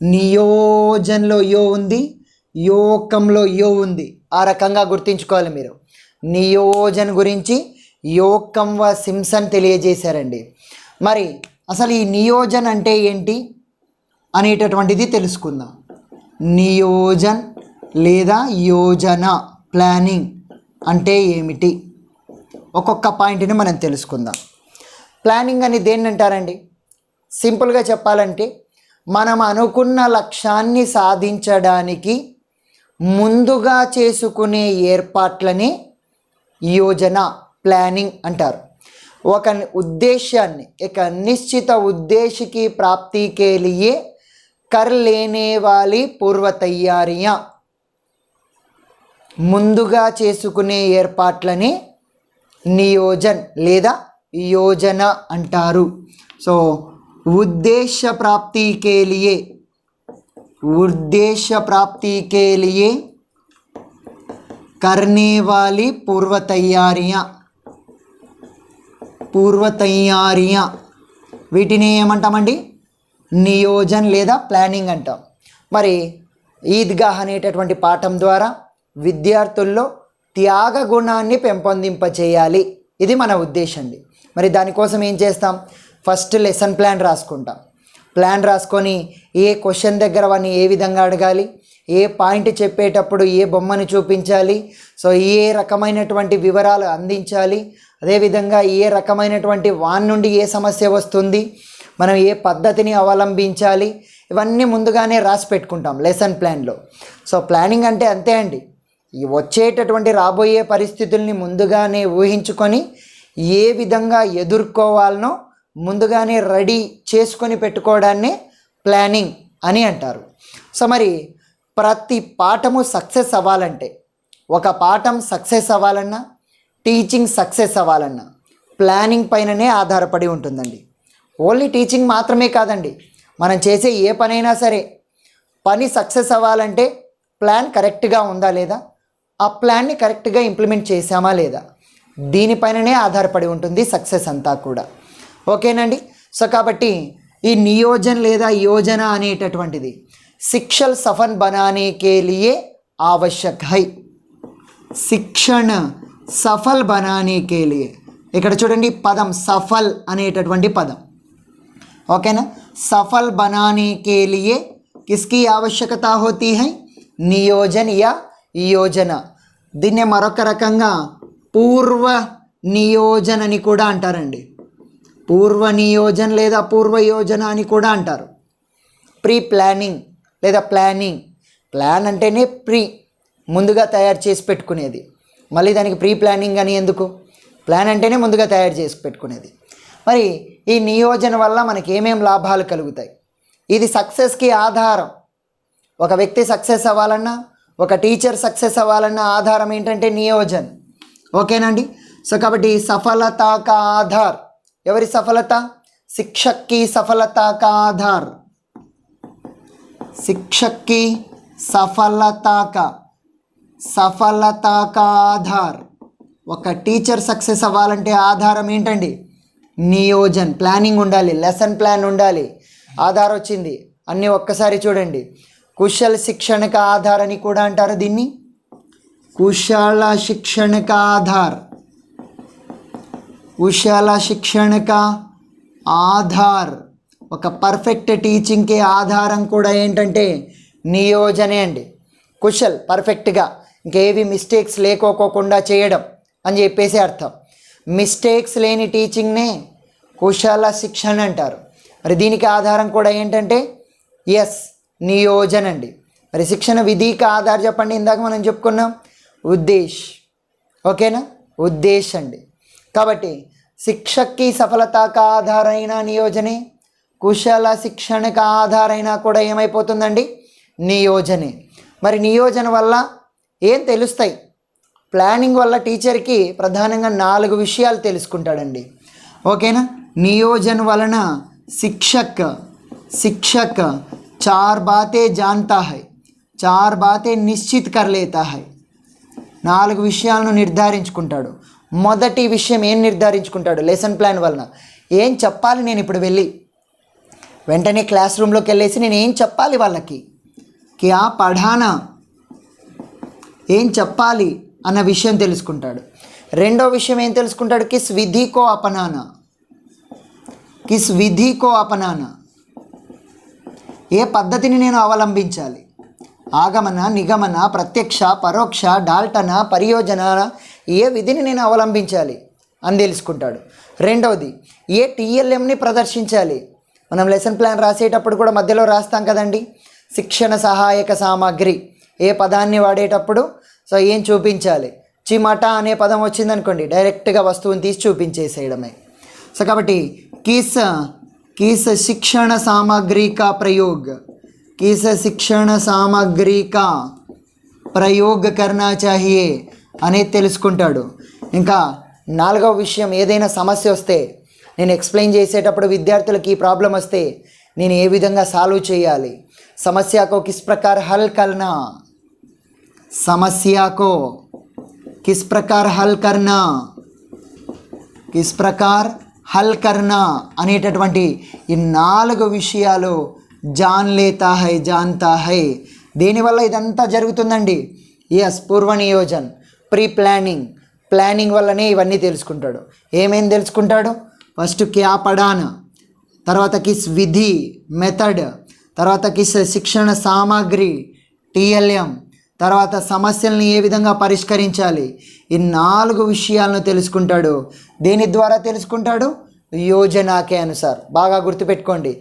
S1: నియోజన్లో యో ఉంది, యోకంలో యో ఉంది. ఆ రకంగా గుర్తుంచుకోవాలి మీరు. నియోజన్ గురించి యోకమ్ వ సింప్సన్ తెలియజేశారండి. మరి అసలు ఈ నియోజన్ అంటే ఏంటి అనేటటువంటిది తెలుసుకుందాం. నియోజన్ లేదా యోజన, ప్లానింగ్ అంటే ఏమిటి, ఒక్కొక్క పాయింట్ని మనం తెలుసుకుందాం. ప్లానింగ్ అని దేన్ని అంటారండి? సింపుల్గా చెప్పాలంటే మనం అనుకున్న లక్ష్యాన్ని సాధించడానికి ముందుగా చేసుకునే ఏర్పాట్లని యోజన, ప్లానింగ్ అంటారు. ఒక ఉద్దేశాన్ని, एक निश्चित उद्देश्य की प्राप्ति के लिए कर लेने वाली पूर्व तैयारियां, ముందుగా చేసుకునే ఏర్పాట్లని నియోజన్ లేదా యోజన అంటారు. సో उद्देश्य प्राप्ति के लिए, उद्देश्य प्राप्ति के लिए करने वाली पूर्व तैयारियां వీటిని ఏమంటామండి? నియోజన్ లేదా ప్లానింగ్ అంటాం. మరి ఈద్గాహ్ అనేటటువంటి పాఠం ద్వారా విద్యార్థుల్లో త్యాగ గుణాన్ని పెంపొందింపచేయాలి. ఇది మన ఉద్దేశం అండి. మరి దానికోసం ఏం చేస్తాం? ఫస్ట్ లెసన్ ప్లాన్ రాసుకుంటాం. ప్లాన్ రాసుకొని ఏ క్వశ్చన్ దగ్గర వాడిని ఏ విధంగా అడగాలి, ఏ పాయింట్ చెప్పేటప్పుడు ఏ బొమ్మను చూపించాలి, సో ఏ రకమైనటువంటి వివరాలు అందించాలి, అదేవిధంగా ఏ రకమైనటువంటి వాన్ నుండి ఏ సమస్య వస్తుంది, మనం ఏ పద్ధతిని అవలంబించాలి, ఇవన్నీ ముందుగానే రాసి పెట్టుకుంటాం లెసన్ ప్లాన్లో. సో ప్లానింగ్ అంటే అంతే అండి. ఈ వచ్చేటటువంటి రాబోయే పరిస్థితుల్ని ముందుగానే ఊహించుకొని ఏ విధంగా ఎదుర్కోవాలనో ముందుగానే రెడీ చేసుకొని పెట్టుకోవడాన్ని ప్లానింగ్ అని అంటారు. సో మరి ప్రతి పాఠము సక్సెస్ అవ్వాలంటే, ఒక పాఠం సక్సెస్ అవ్వాలన్నా, టీచింగ్ సక్సెస్ అవ్వాలన్నా ప్లానింగ్ పైననే ఆధారపడి ఉంటుందండి. ఓన్లీ టీచింగ్ మాత్రమే కాదండి, మనం చేసే ఏ పనైనా సరే పని సక్సెస్ అవ్వాలంటే ప్లాన్ కరెక్ట్గా ఉందా లేదా, ఆ ప్లాన్ని కరెక్ట్గా ఇంప్లిమెంట్ చేసామా లేదా, దీనిపైననే ఆధారపడి ఉంటుంది సక్సెస్ అంతా కూడా. ఓకేనండి. సో కాబట్టి ఈ నియోజన్ లేదా యోజన అనేటటువంటిది शिक्षण सफल बनाने के लिए आवश्यक है. शिक्षण सफल बनाने के लिए ఇక్కడ చూడండి పదం సఫల్ అనేటటువంటి పదం. ఓకేనా? सफल बनाने के लिए किसकी आवश्यकता होती है? नियोजन या योजना. దీన్నే మరొక రకంగా పూర్వ నియోజన అని కూడా అంటారండి. పూర్వ నియోజన లేదా పూర్వ యోజన అని కూడా అంటారు. ప్రీ ప్లానింగ్ లేదా ప్లానింగ్. ప్లాన్ అంటేనే ప్రీ, ముందుగా తయారు చేసి పెట్టుకునేది. మళ్ళీ దానికి ప్రీ ప్లానింగ్ అని ఎందుకు? ప్లాన్ అంటేనే ముందుగా తయారు చేసి పెట్టుకునేది. మరి ఈ నియోజన వల్ల మనకి ఏమేం లాభాలు కలుగుతాయి? ఇది సక్సెస్కి ఆధారం. ఒక వ్యక్తి సక్సెస్ అవ్వాలన్నా, ఒక టీచర్ సక్సెస్ అవ్వాలన్నా ఆధారం ఏంటంటే నియోజన్. ఓకేనండి. సో కాబట్టి సఫలత కా ఆధార్. ఎవరి సఫలత? शिक्षक की सफलता का आधार. शिक्षक की सफलता का आधार. ఒక టీచర్ సక్సెస్ అవ్వాలంటే ఆధారం ఏంటండి? నియోజన్, ప్లానింగ్ ఉండాలి, లెసన్ ప్లాన్ ఉండాలి. ఆధార్ వచ్చింది అన్నీ ఒక్కసారి చూడండి. కుశల శిక్షణ కా ఆధార్ అని కూడా అంటారు దీన్ని. కుశల శిక్షణ కా ఆధార్. కుశల శిక్షణ కా ఆధార్. ఒక పర్ఫెక్ట్ టీచింగ్కి ఆధారం కూడా ఏంటంటే నియోజనే అండి. కుశల్, పర్ఫెక్ట్గా, ఇంకేవి మిస్టేక్స్ లేకోకుండా చేయడం అని చెప్పేసి అర్థం. మిస్టేక్స్ లేని టీచింగ్నే కుశల శిక్షణ అంటారు. మరి దీనికి ఆధారం కూడా ఏంటంటే నియోజన్ అండి. మరి శిక్షణ విధికి ఆధారం చెప్పండి. ఇందాక మనం చెప్పుకున్నాం ఉద్దేశ్. ఓకేనా? ఉద్దేశ్ అండి. కాబట్టి శిక్షక్కి సఫలత కా ఆధారైన నియోజనే, కుశల శిక్షణ కా ఆధారైనా కూడా ఏమైపోతుందండి? నియోజనే. మరి నియోజన వల్ల ఏం తెలుస్తాయి? ప్లానింగ్ వల్ల టీచర్కి ప్రధానంగా 4 విషయాలు తెలుసుకుంటాడండి. ఓకేనా? నియోజన వలన शिक्षक 4 बातें जानता है. चार बातें निश्चित कर लेता है. 4 విషయాలను నిర్ధారించుకుంటాడు. మొదటి విషయం ఏం నిర్ధారించుకుంటాడు లెసన్ ప్లాన్ వలన? ఏం చెప్పాలి నేను ఇప్పుడు వెళ్ళి, వెంటనే క్లాస్ రూమ్లోకి వెళ్ళేసి నేను ఏం చెప్పాలి వాళ్ళకి, క్యా పఢానా, ఏం చెప్పాలి అన్న విషయం తెలుసుకుంటాడు. రెండో విషయం ఏం తెలుసుకుంటాడు? కిస్ విధి కో అపనానా, కిస్ విధి కో అపనానా, ఏ పద్ధతిని నేను అవలంబించాలి, ఆగమన, నిగమన, ప్రత్యక్ష, పరోక్ష, డాల్టన, పరియోజన, ఏ విధిని నేను అవలంబించాలి అని తెలుసుకుంటాడు. రెండవది ఏ టీఎల్ఎంని ప్రదర్శించాలి. మనం లెసన్ ప్లాన్ రాసేటప్పుడు కూడా మధ్యలో రాస్తాం కదండి, శిక్షణ సహాయక సామాగ్రి, ఏ పదాన్ని వాడేటప్పుడు సో ఏం చూపించాలి. చిమట అనే పదం వచ్చిందనుకోండి, డైరెక్ట్గా వస్తువుని తీసి చూపించేసేయడమే. సో కాబట్టి కిస్ కిస్ శిక్షణ సామాగ్రి కా ప్రయోగ్, కిస్ శిక్షణ సామాగ్రి కా ప్రయోగ్ కర్నా చాహియే అనేది తెలుసుకుంటాడు. ఇంకా 4వ విషయం, ఏదైనా సమస్య వస్తే నేను ఎక్స్ప్లెయిన్ చేసేటప్పుడు విద్యార్థులకి ఈ ప్రాబ్లం వస్తే నేను ఏ విధంగా సాల్వ్ చేయాలి, సమస్య को किस प्रकार हल करना, समस्या को किस प्रकार हल करना, किस प्रकार हल करना అనేటటువంటి ఈ 4 విషయాలు జాన్ లేతా హై, జాన్తా హై. దీనివల్ల ఇదంతా జరుగుతుందండి. ఎస్, పూర్వ నియోజన్, ప్రీ ప్లానింగ్, ప్లానింగ్ వల్లనే ఇవన్నీ తెలుసుకుంటాడు. ఏమేం తెలుసుకుంటాడు? ఫస్ట్ క్యా పడానా, తర్వాత కిస్ విధి మెథడ్, తర్వాత కిస్ శిక్షణ సామాగ్రి టీఎల్ఎం, తర్వాత సమస్యల్ని ఏ విధంగా పరిష్కరించాలి, ఈ 4 విషయాలను తెలుసుకుంటాడు. దేని ద్వారా తెలుసుకుంటాడు? యోజనాకే అనుసార్. బాగా గుర్తుపెట్టుకోండి,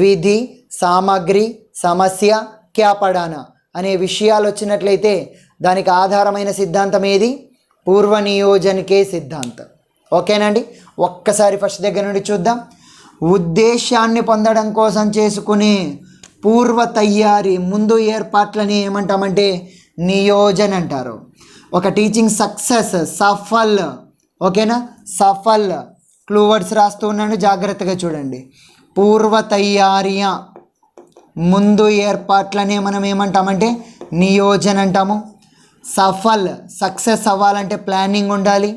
S1: విధి, సామాగ్రి, సమస్య, క్యా పడానా అనే విషయాలు వచ్చినట్లయితే దానికి ఆధారమైన సిద్ధాంతం ఏది? పూర్వ నియోజనకే సిద్ధాంతం. ఓకేనండి, ఒక్కసారి ఫస్ట్ దగ్గర నుండి చూద్దాం. ఉద్దేశాన్ని పొందడం కోసం చేసుకునే పూర్వ తయారీ, ముందు ఏర్పాట్లని ఏమంటామంటే నియోజన్ అంటారు. ఒక టీచింగ్ సక్సెస్, సఫల్, ఓకేనా, సఫల్, క్లూ వర్డ్స్ రాస్తూ ఉన్నాను, జాగ్రత్తగా చూడండి. పూర్వ తయారీయ, ముందు ఏర్పాట్లనే మనం ఏమంటామంటే నియోజన్ అంటాము. సఫల్, సక్సెస్ అవ్వాలంటే ప్లానింగ్ ఉండాలి.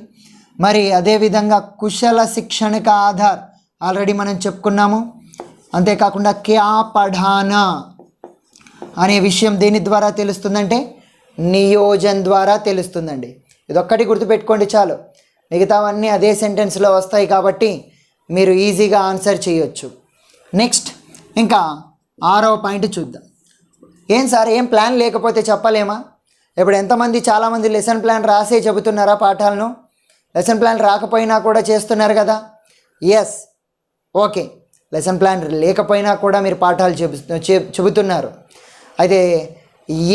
S1: మరి అదేవిధంగా కుశల శిక్షణకు ఆధార్ ఆల్రెడీ మనం చెప్పుకున్నాము. అంతేకాకుండా క్యా పఢానా అనే విషయం దేని ద్వారా తెలుస్తుందంటే నియోజన్ ద్వారా తెలుస్తుందండి. ఇదొక్కటి గుర్తుపెట్టుకోండి చాలు, మిగతావన్నీ అదే సెంటెన్స్లో వస్తాయి కాబట్టి మీరు ఈజీగా ఆన్సర్ చేయొచ్చు. నెక్స్ట్ ఇంకా 6వ పాయింట్ చూద్దాం. ఏం సార్, ఏం ప్లాన్ లేకపోతే చెప్పలేమా? ఇప్పుడు ఎంతమంది, చాలామంది లెసన్ ప్లాన్ రాసే చెబుతున్నారా పాఠాలను? లెసన్ ప్లాన్ రాకపోయినా కూడా చేస్తున్నారు కదా. ఎస్, ఓకే, లెసన్ ప్లాన్ లేకపోయినా కూడా మీరు పాఠాలు చెబుతున్నారు. అయితే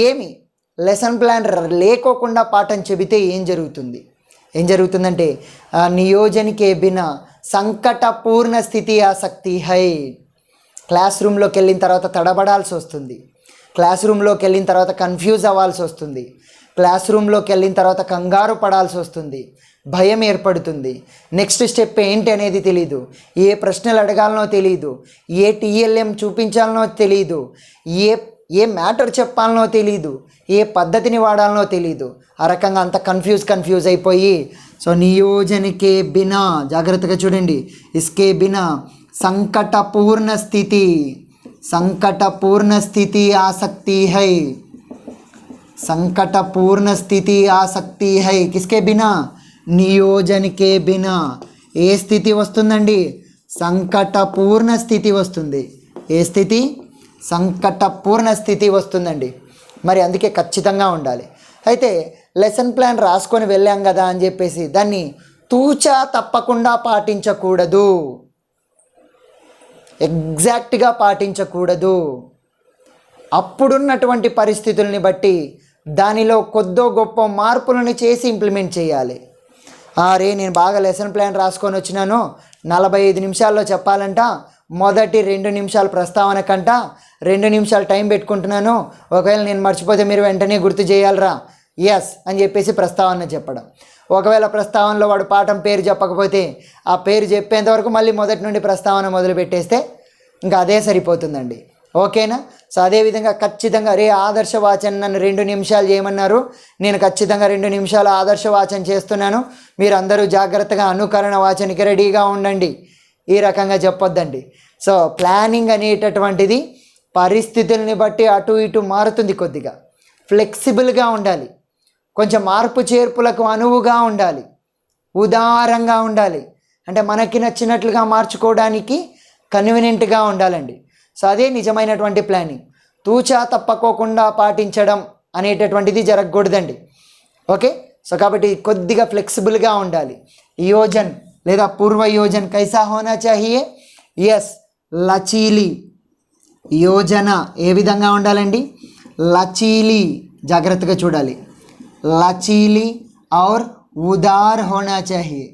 S1: ఏమి లెసన్ ప్లాన్ లేకోకుండా పాఠం చెబితే ఏం జరుగుతుంది? ఏం జరుగుతుందంటే నియోజనకే బినా సంకటపూర్ణ స్థితి ఆసక్తి హై. క్లాస్ రూమ్లోకి వెళ్ళిన తర్వాత తడబడాల్సి వస్తుంది, క్లాస్ రూమ్లోకి వెళ్ళిన తర్వాత కన్ఫ్యూజ్ అవ్వాల్సి వస్తుంది, క్లాస్ రూమ్లోకి వెళ్ళిన తర్వాత కంగారు పడాల్సి వస్తుంది, భయం ఏర్పడుతుంది. నెక్స్ట్ స్టెప్ ఏంటి అనేది తెలీదు, ఏ ప్రశ్నలు అడగాలనో తెలీదు, ఏ టీఎల్ఎం చూపించాలనో తెలీదు, ఏ మ్యాటర్ చెప్పాలనో తెలీదు, ఏ పద్ధతిని వాడాలనో తెలీదు. ఆ రకంగా అంత కన్ఫ్యూజ్ అయిపోయి సో నియోజనకే బినా, జాగ్రత్తగా చూడండి, ఇస్కే బినా సంకటపూర్ణ స్థితి, సంకటపూర్ణ స్థితి ఆసక్తి హై, సంకటపూర్ణ స్థితి ఆసక్తి హై. కిస్కే బినా? నియోజనకే బినా. ఏ స్థితి వస్తుందండి? సంకటపూర్ణ స్థితి వస్తుంది. ఏ స్థితి? సంకటపూర్ణ స్థితి వస్తుందండి. మరి అందుకే ఖచ్చితంగా ఉండాలి. అయితే లెసన్ ప్లాన్ రాసుకొని వెళ్ళాం కదా అని చెప్పేసి దాన్ని తూచా తప్పకుండా పాటించకూడదు, ఎగ్జాక్ట్గా పాటించకూడదు. అప్పుడున్నటువంటి పరిస్థితుల్ని బట్టి దానిలో కొద్దో గొప్ప మార్పులను చేసి ఇంప్లిమెంట్ చేయాలి. అరే నేను బాగా లెసన్ ప్లాన్ రాసుకొని వచ్చినాను, 45 నిమిషాల్లో చెప్పాలంట, మొదటి 2 నిమిషాలు ప్రస్తావన కంట 2 నిమిషాలు టైం పెట్టుకుంటున్నాను, ఒకవేళ నేను మర్చిపోతే మీరు వెంటనే గుర్తు చేయాలరా, ఎస్ అని చెప్పేసి ప్రస్తావన చెప్పడం. ఒకవేళ ప్రస్తావనలో వాడు పాఠం పేరు చెప్పకపోతే ఆ పేరు చెప్పేంతవరకు మళ్ళీ మొదటి నుండి ప్రస్తావన మొదలు పెట్టేస్తే ఇంకా అదే సరిపోతుందండి. ఓకేనా? సో అదేవిధంగా ఖచ్చితంగా రే ఆదర్శవాచన్ నన్ను 2 నిమిషాలు చేయమన్నారు, నేను ఖచ్చితంగా 2 నిమిషాలు ఆదర్శవాచన్ చేస్తున్నాను, మీరు అందరూ జాగ్రత్తగా అనుకరణ వాచనకి రెడీగా ఉండండి, ఈ రకంగా చెప్పొద్దండి. సో ప్లానింగ్ అనేటటువంటిది పరిస్థితుల్ని బట్టి అటు ఇటు మారుతుంది, కొద్దిగా ఫ్లెక్సిబుల్గా ఉండాలి, కొంచెం మార్పు చేర్పులకు అనువుగా ఉండాలి, ఉదారంగా ఉండాలి, అంటే మనకి నచ్చినట్లుగా మార్చుకోవడానికి కన్వీనియంట్గా ఉండాలండి. సో అదే నిజమైనటువంటి ప్లానింగ్. తూచా తప్పకోకుండా పాటించడం అనేటటువంటిది జరగకూడదండి. ఓకే, సో కాబట్టి కొద్దిగా ఫ్లెక్సిబుల్గా ఉండాలి. యోజన్ లేదా పూర్వ యోజన్ కైసా హోనా చాహియే? ఎస్, లచీలి యోజన ఏ విధంగా ఉండాలండి? లచీలి, జాగ్రత్తగా చూడాలి, లచీలి और उदार होना चाहिए,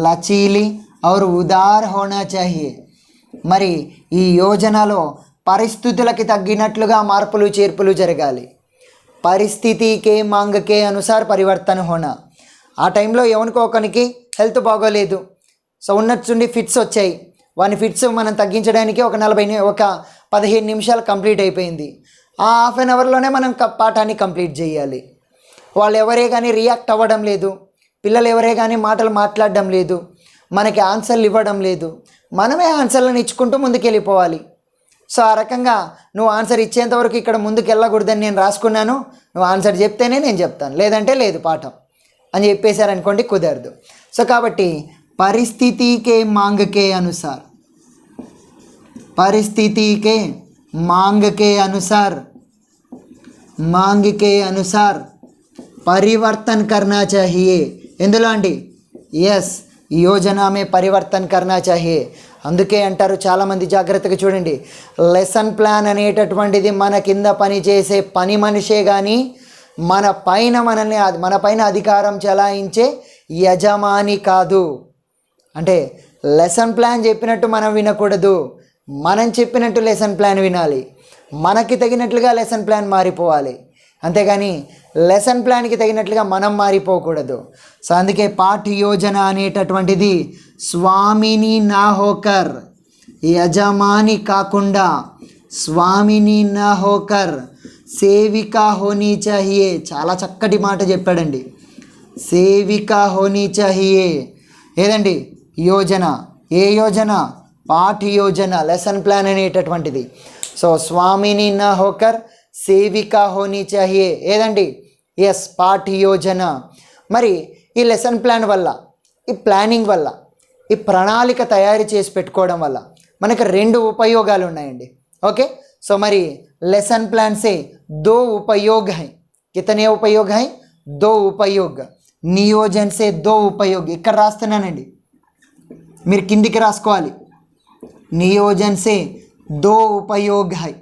S1: లచీలి और उदार होना चाहिए. మరి ఈ యోజనలో పరిస్థితులకి తగ్గినట్లుగా మార్పులు చేర్పులు జరగాలి. పరిస్థితికే మాంగకే అనుసార్ పరివర్తన హోనా. ఆ టైంలో ఎవరికో ఒకరికి హెల్త్ బాగోలేదు, సో ఉన్నట్టుండి ఫిట్స్ వచ్చాయి, వాని ఫిట్స్ మనం తగ్గించడానికి ఒక 15 నిమిషాలు కంప్లీట్ అయిపోయింది. ఆ హాఫ్ అన్ అవర్లోనే మనం పాఠాన్ని కంప్లీట్ చేయాలి. వాళ్ళు ఎవరే కానీ రియాక్ట్ అవ్వడం లేదు, పిల్లలు ఎవరే కానీ మాటలు మాట్లాడడం లేదు, మనకి ఆన్సర్లు ఇవ్వడం లేదు, మనమే ఆన్సర్లను ఇచ్చుకుంటూ ముందుకు వెళ్ళిపోవాలి. సో ఆ రకంగా నువ్వు ఆన్సర్ ఇచ్చేంతవరకు ఇక్కడ ముందుకు వెళ్ళకూడదని నేను రాసుకున్నాను, నువ్వు ఆన్సర్ చెప్తేనే నేను చెప్తాను, లేదంటే లేదు పాఠం అని చెప్పేశారనుకోండి, కుదరదు. సో కాబట్టి పరిస్థితికే మాంగకే అనుసార్, పరిస్థితికే మాంగకే అనుసార్, మాంగకే అనుసార్ పరివర్తన్ కర్నా చాహియే. ఎందులో అండి? ఎస్, యోజన మే పరివర్తన్ కర్నా చాహియే. అందుకే అంటారు చాలామంది, జాగ్రత్తగా చూడండి, లెసన్ ప్లాన్ అనేటటువంటిది మన కింద పనిచేసే పని మనిషే కానీ మన పైన అధికారం చెలాయించే యజమాని కాదు. అంటే లెసన్ ప్లాన్ చెప్పినట్టు మనం వినకూడదు, మనం చెప్పినట్టు లెసన్ ప్లాన్ వినాలి, మనకి తగినట్లుగా లెసన్ ప్లాన్ మారిపోవాలి, అంతేగాని లెసన్ ప్లాన్కి తగినట్లుగా మనం మారిపోకూడదు. సో అందుకే పాఠ యోజన అనేటటువంటిది స్వామిని నా హోకర్, యజమాని కాకుండా, స్వామిని నా హోకర్ సేవిక హోనీ చాహియే. చాలా చక్కటి మాట చెప్పాడండి, సేవిక హోనీ చాహియే. ఏదండి యోజన? ఏ యోజన? పాఠ యోజన, లెసన్ ప్లాన్ అనేటటువంటిది. సో స్వామిని నా హోకర్ సేవికా హోనీ చాహియే. ఏదండి? ఎస్, పాఠ యోజన. మరి ఈ లెసన్ ప్లాన్ వల్ల, ఈ ప్లానింగ్ వల్ల, ఈ ప్రణాళిక తయారు చేసి పెట్టుకోవడం వల్ల మనకు 2 ఉపయోగాలు ఉన్నాయండి. ఓకే, సో మరి లెసన్ ప్లాన్ से 2 उपयोग हैं. कितने उपयोग हैं? 2 उपयोग. నియోజన से 2 उपयोग. ఇక్కడ రాస్తున్నానండి, మీరు కిందికి రాసుకోవాలి. నియోజన से 2 उपयोग है.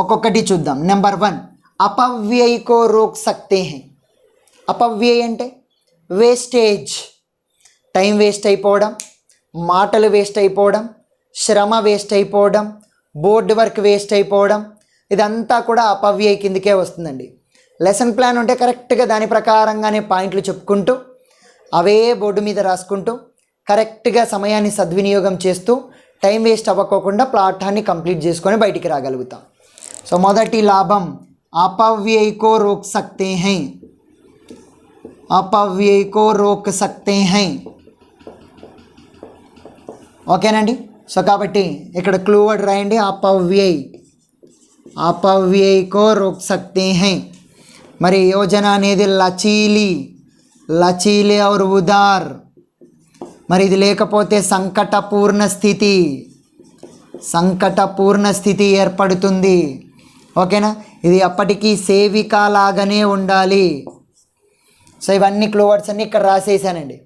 S1: ఒక్కొక్కటి చూద్దాం. నెంబర్ 1, अपव्यय को रोक सकते हैं. अपव्यय అంటే వేస్టేజ్, టైం వేస్ట్ అయిపోవడం, మాటలు వేస్ట్ అయిపోవడం, శ్రమ వేస్ట్ అయిపోవడం, బోర్డు వర్క్ వేస్ట్ అయిపోవడం, ఇదంతా కూడా అపవ్యయ కిందకే వస్తుందండి. లెసన్ ప్లాన్ ఉంటే కరెక్ట్గా దాని ప్రకారంగానే పాయింట్లు చెప్పుకుంటూ, అవే బోర్డు మీద రాసుకుంటూ, కరెక్ట్గా సమయాన్ని సద్వినియోగం చేస్తూ, టైం వేస్ట్ అవ్వకోకుండా పాఠాన్ని కంప్లీట్ చేసుకొని బయటికి రాగలుగుతాం. సో మొదటి లాభం, अपव्यय को रोक सकते हैं, अपव्यय को रोक सकते हैं. ఓకేనండి. సో కాబట్టి ఇక్కడ క్లూ వర్డ్ రాయండి, अपव्यय, अपव्यय को रोक सकते हैं. మరి యోజన అనేది లచీలి, లచీలి और उदार. మరి ఇది లేకపోతే సంకటపూర్ణ స్థితి, సంకటపూర్ణ స్థితి ఏర్పడుతుంది. ఓకేనా? ఇది అప్పటికీ సేవిక లాగానే ఉండాలి. సో ఇవన్నీ క్లూ వర్డ్స్ అన్నీ ఇక్కడ రాసేసానండి.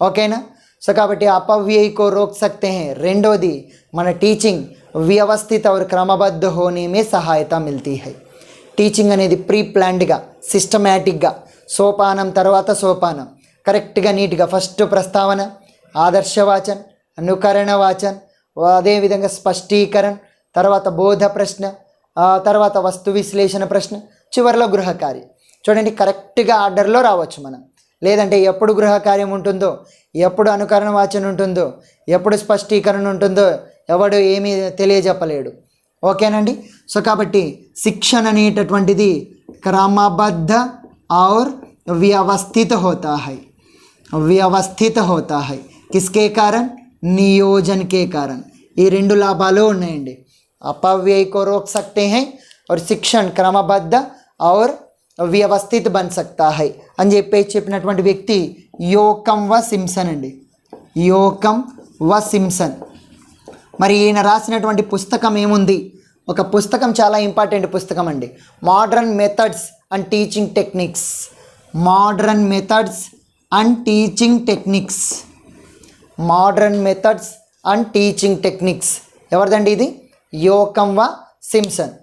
S1: ఓకేనా? సో కాబట్టి अपव्यय को रोक सकते हैं. రెండోది, మన టీచింగ్ వ్యవస్థిత और क्रमबद्ध होने में सहायता मिलती है. టీచింగ్ అనేది ప్రీ ప్లాన్డ్గా, సిస్టమేటిక్గా, సోపానం తర్వాత సోపానం, కరెక్ట్గా నీట్గా, ఫస్ట్ ప్రస్తావన, ఆదర్శవాచన్, అనుకరణ వాచన్, అదేవిధంగా స్పష్టీకరణ, తర్వాత బోధ ప్రశ్న, తర్వాత వస్తు విశ్లేషణ ప్రశ్న, చివరిలో గృహ కార్యం. చూడండి, కరెక్ట్గా ఆర్డర్లో రావచ్చు మనం. లేదంటే ఎప్పుడు గృహ కార్యం ఉంటుందో, ఎప్పుడు అనుకరణ వాచన ఉంటుందో, ఎప్పుడు స్పష్టీకరణ ఉంటుందో, ఎవడు ఏమీ తెలియజెప్పలేడు. ఓకేనండి. సో కాబట్టి शिक्षण అనేటటువంటిది क्रमबद्ध और व्यवस्थित होता है. व्यवस्थित होता है किसके कारण? नियोजन के कारण. ఈ రెండు లాభాలు ఉన్నాయండి. अपव्यय को रोक सकते हैं और शिक्षण क्रमबद्ध और व्यवस्थित बन सकता है అని చెప్పినటువంటి వ్యక్తి యోకం వ సింప్సన్ అండి. యోకం వ సింప్సన్. మరి ఈయన రాసినటువంటి పుస్తకం ఏముంది? ఒక పుస్తకం చాలా ఇంపార్టెంట్ పుస్తకం అండి. Modern methods and teaching techniques. Modern methods and teaching techniques. Modern methods and teaching techniques ఎవరిదండి ఇది? యోకం వ సింప్సన్.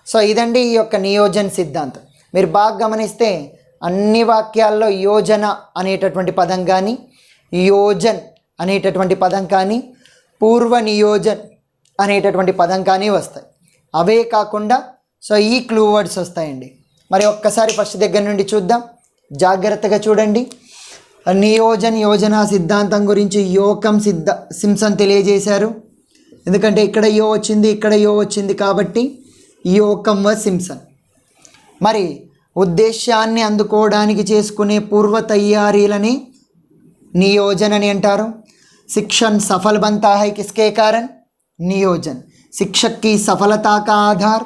S1: సో ఇదండి ఈ యొక్క నియోజన సిద్ధాంతం. మీరు బాగా గమనిస్తే అన్ని వాక్యాల్లో యోజన అనేటటువంటి పదం కానీ, యోజన్ అనేటటువంటి పదం కానీ, పూర్వ నియోజన్ అనేటటువంటి పదం కానీ వస్తాయి. అవే కాకుండా సో ఈ క్లూ వర్డ్స్ వస్తాయండి. మరి ఒక్కసారి ఫస్ట్ దగ్గర నుండి చూద్దాం, జాగ్రత్తగా చూడండి. నియోజన్ యోజన సిద్ధాంతం గురించి యోకం సింప్సన్ తెలియజేశారు. ఎందుకంటే ఇక్కడ యో వచ్చింది, ఇక్కడ యో వచ్చింది కాబట్టి యోకం వ సింప్సన్. మరి ఉద్దేశాన్ని అందుకోవడానికి చేసుకునే పూర్వ తయారీలని नियोजन అని అంటారు. शिक्षण सफल बनता है किसके कारण? नियोजन. शिक्षक की सफलता का आधार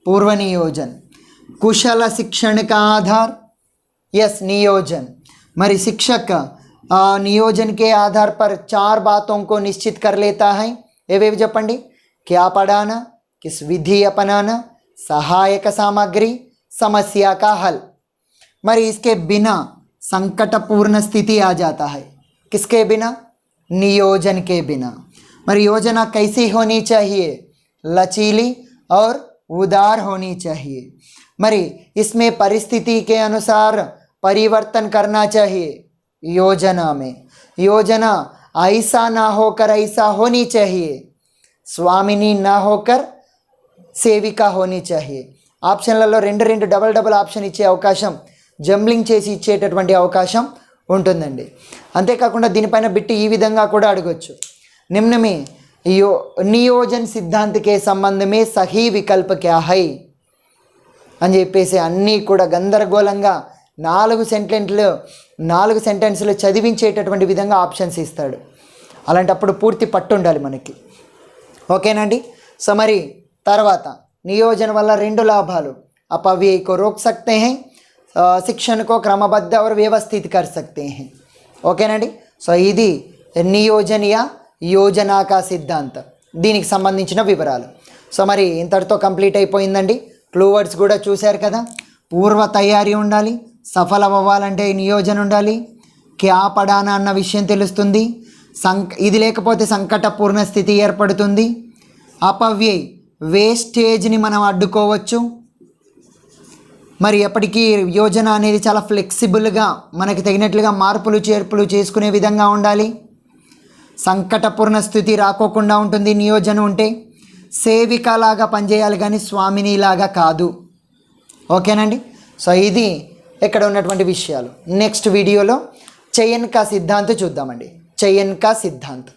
S1: पूर्व नियोजन. कुशल शिक्षण का आधार यस नियोजन. मरी शिक्षक नियोजन के आधार पर 4 बातों को निश्चित कर लेता है. एवेवी చెప్పండి. क्या पढ़ाना, किस विधि अपनाना, सहायक सामग्री, समस्या का हल. मरी इसके बिना संकटपूर्ण स्थिति आ जाता है. किसके बिना? नियोजन के बिना. मरी योजना कैसी होनी चाहिए? लचीली और उदार होनी चाहिए. मरी इसमें परिस्थिति के अनुसार परिवर्तन करना चाहिए. योजना में योजना ऐसा ना होकर ऐसा होनी चाहिए. स्वामिनी ना होकर సేవిక होनी चाहिए. ఆప్షన్లలో రెండు డబల్ ఆప్షన్ ఇచ్చే అవకాశం, జంబ్లింగ్ చేసి ఇచ్చేటటువంటి అవకాశం ఉంటుందండి. అంతేకాకుండా దీనిపైన బిట్టి ఈ విధంగా కూడా అడగొచ్చు. నిమ్న में నియోజన్ సిద్ధాంత के संबंध में सही विकल्प क्या है అని చెప్పేసి అన్నీ కూడా గందరగోళంగా 4 సెంటెన్స్లు చదివించేటటువంటి విధంగా ఆప్షన్స్ ఇస్తాడు. అలాంటప్పుడు పూర్తి పట్టు ఉండాలి మనకి. ఓకేనండి. సో మరి తర్వాత नियोजन वल्ल 2 लाभालु. अपव्यय को रोक सकते हैं, शिक्षण को क्रमबद्ध और व्यवस्थित कर सकते हैं. ఓకేనండి. సో ఇది నియోజన या యోజన का సిద్ధాంత, దీనికి సంబంధించిన వివరాలు. సో మరి ఇంతటితో కంప్లీట్ అయిపోయిందండి. క్లూ వర్డ్స్ కూడా చూశారు కదా. పూర్వ తయారీ ఉండాలి, సఫలం అవ్వాలంటే నియోజన ఉండాలి, క్యా పడానా అన్న విషయం తెలుస్తుంది, ఇది లేకపోతే సంకటపూర్ణ స్థితి ఏర్పడుతుంది, అపవ్యయ్ వేస్టేజ్ని మనం అడ్డుకోవచ్చు. మరి ఎప్పటికీ యోజన అనేది చాలా ఫ్లెక్సిబుల్గా మనకి తగినట్లుగా మార్పులు చేర్పులు చేసుకునే విధంగా ఉండాలి. సంకటపూర్ణ స్థితి రాకోకుండా ఉంటుంది నియోజన ఉంటే. సేవికలాగా పనిచేయాలి కానీ స్వామినిలాగా కాదు. ఓకేనండి. సో ఇది ఇక్కడ ఉన్నటువంటి విషయాలు. నెక్స్ట్ వీడియోలో చయన్ కా సిద్ధాంత్ చూద్దామండి. చయన్ కా సిద్ధాంత్.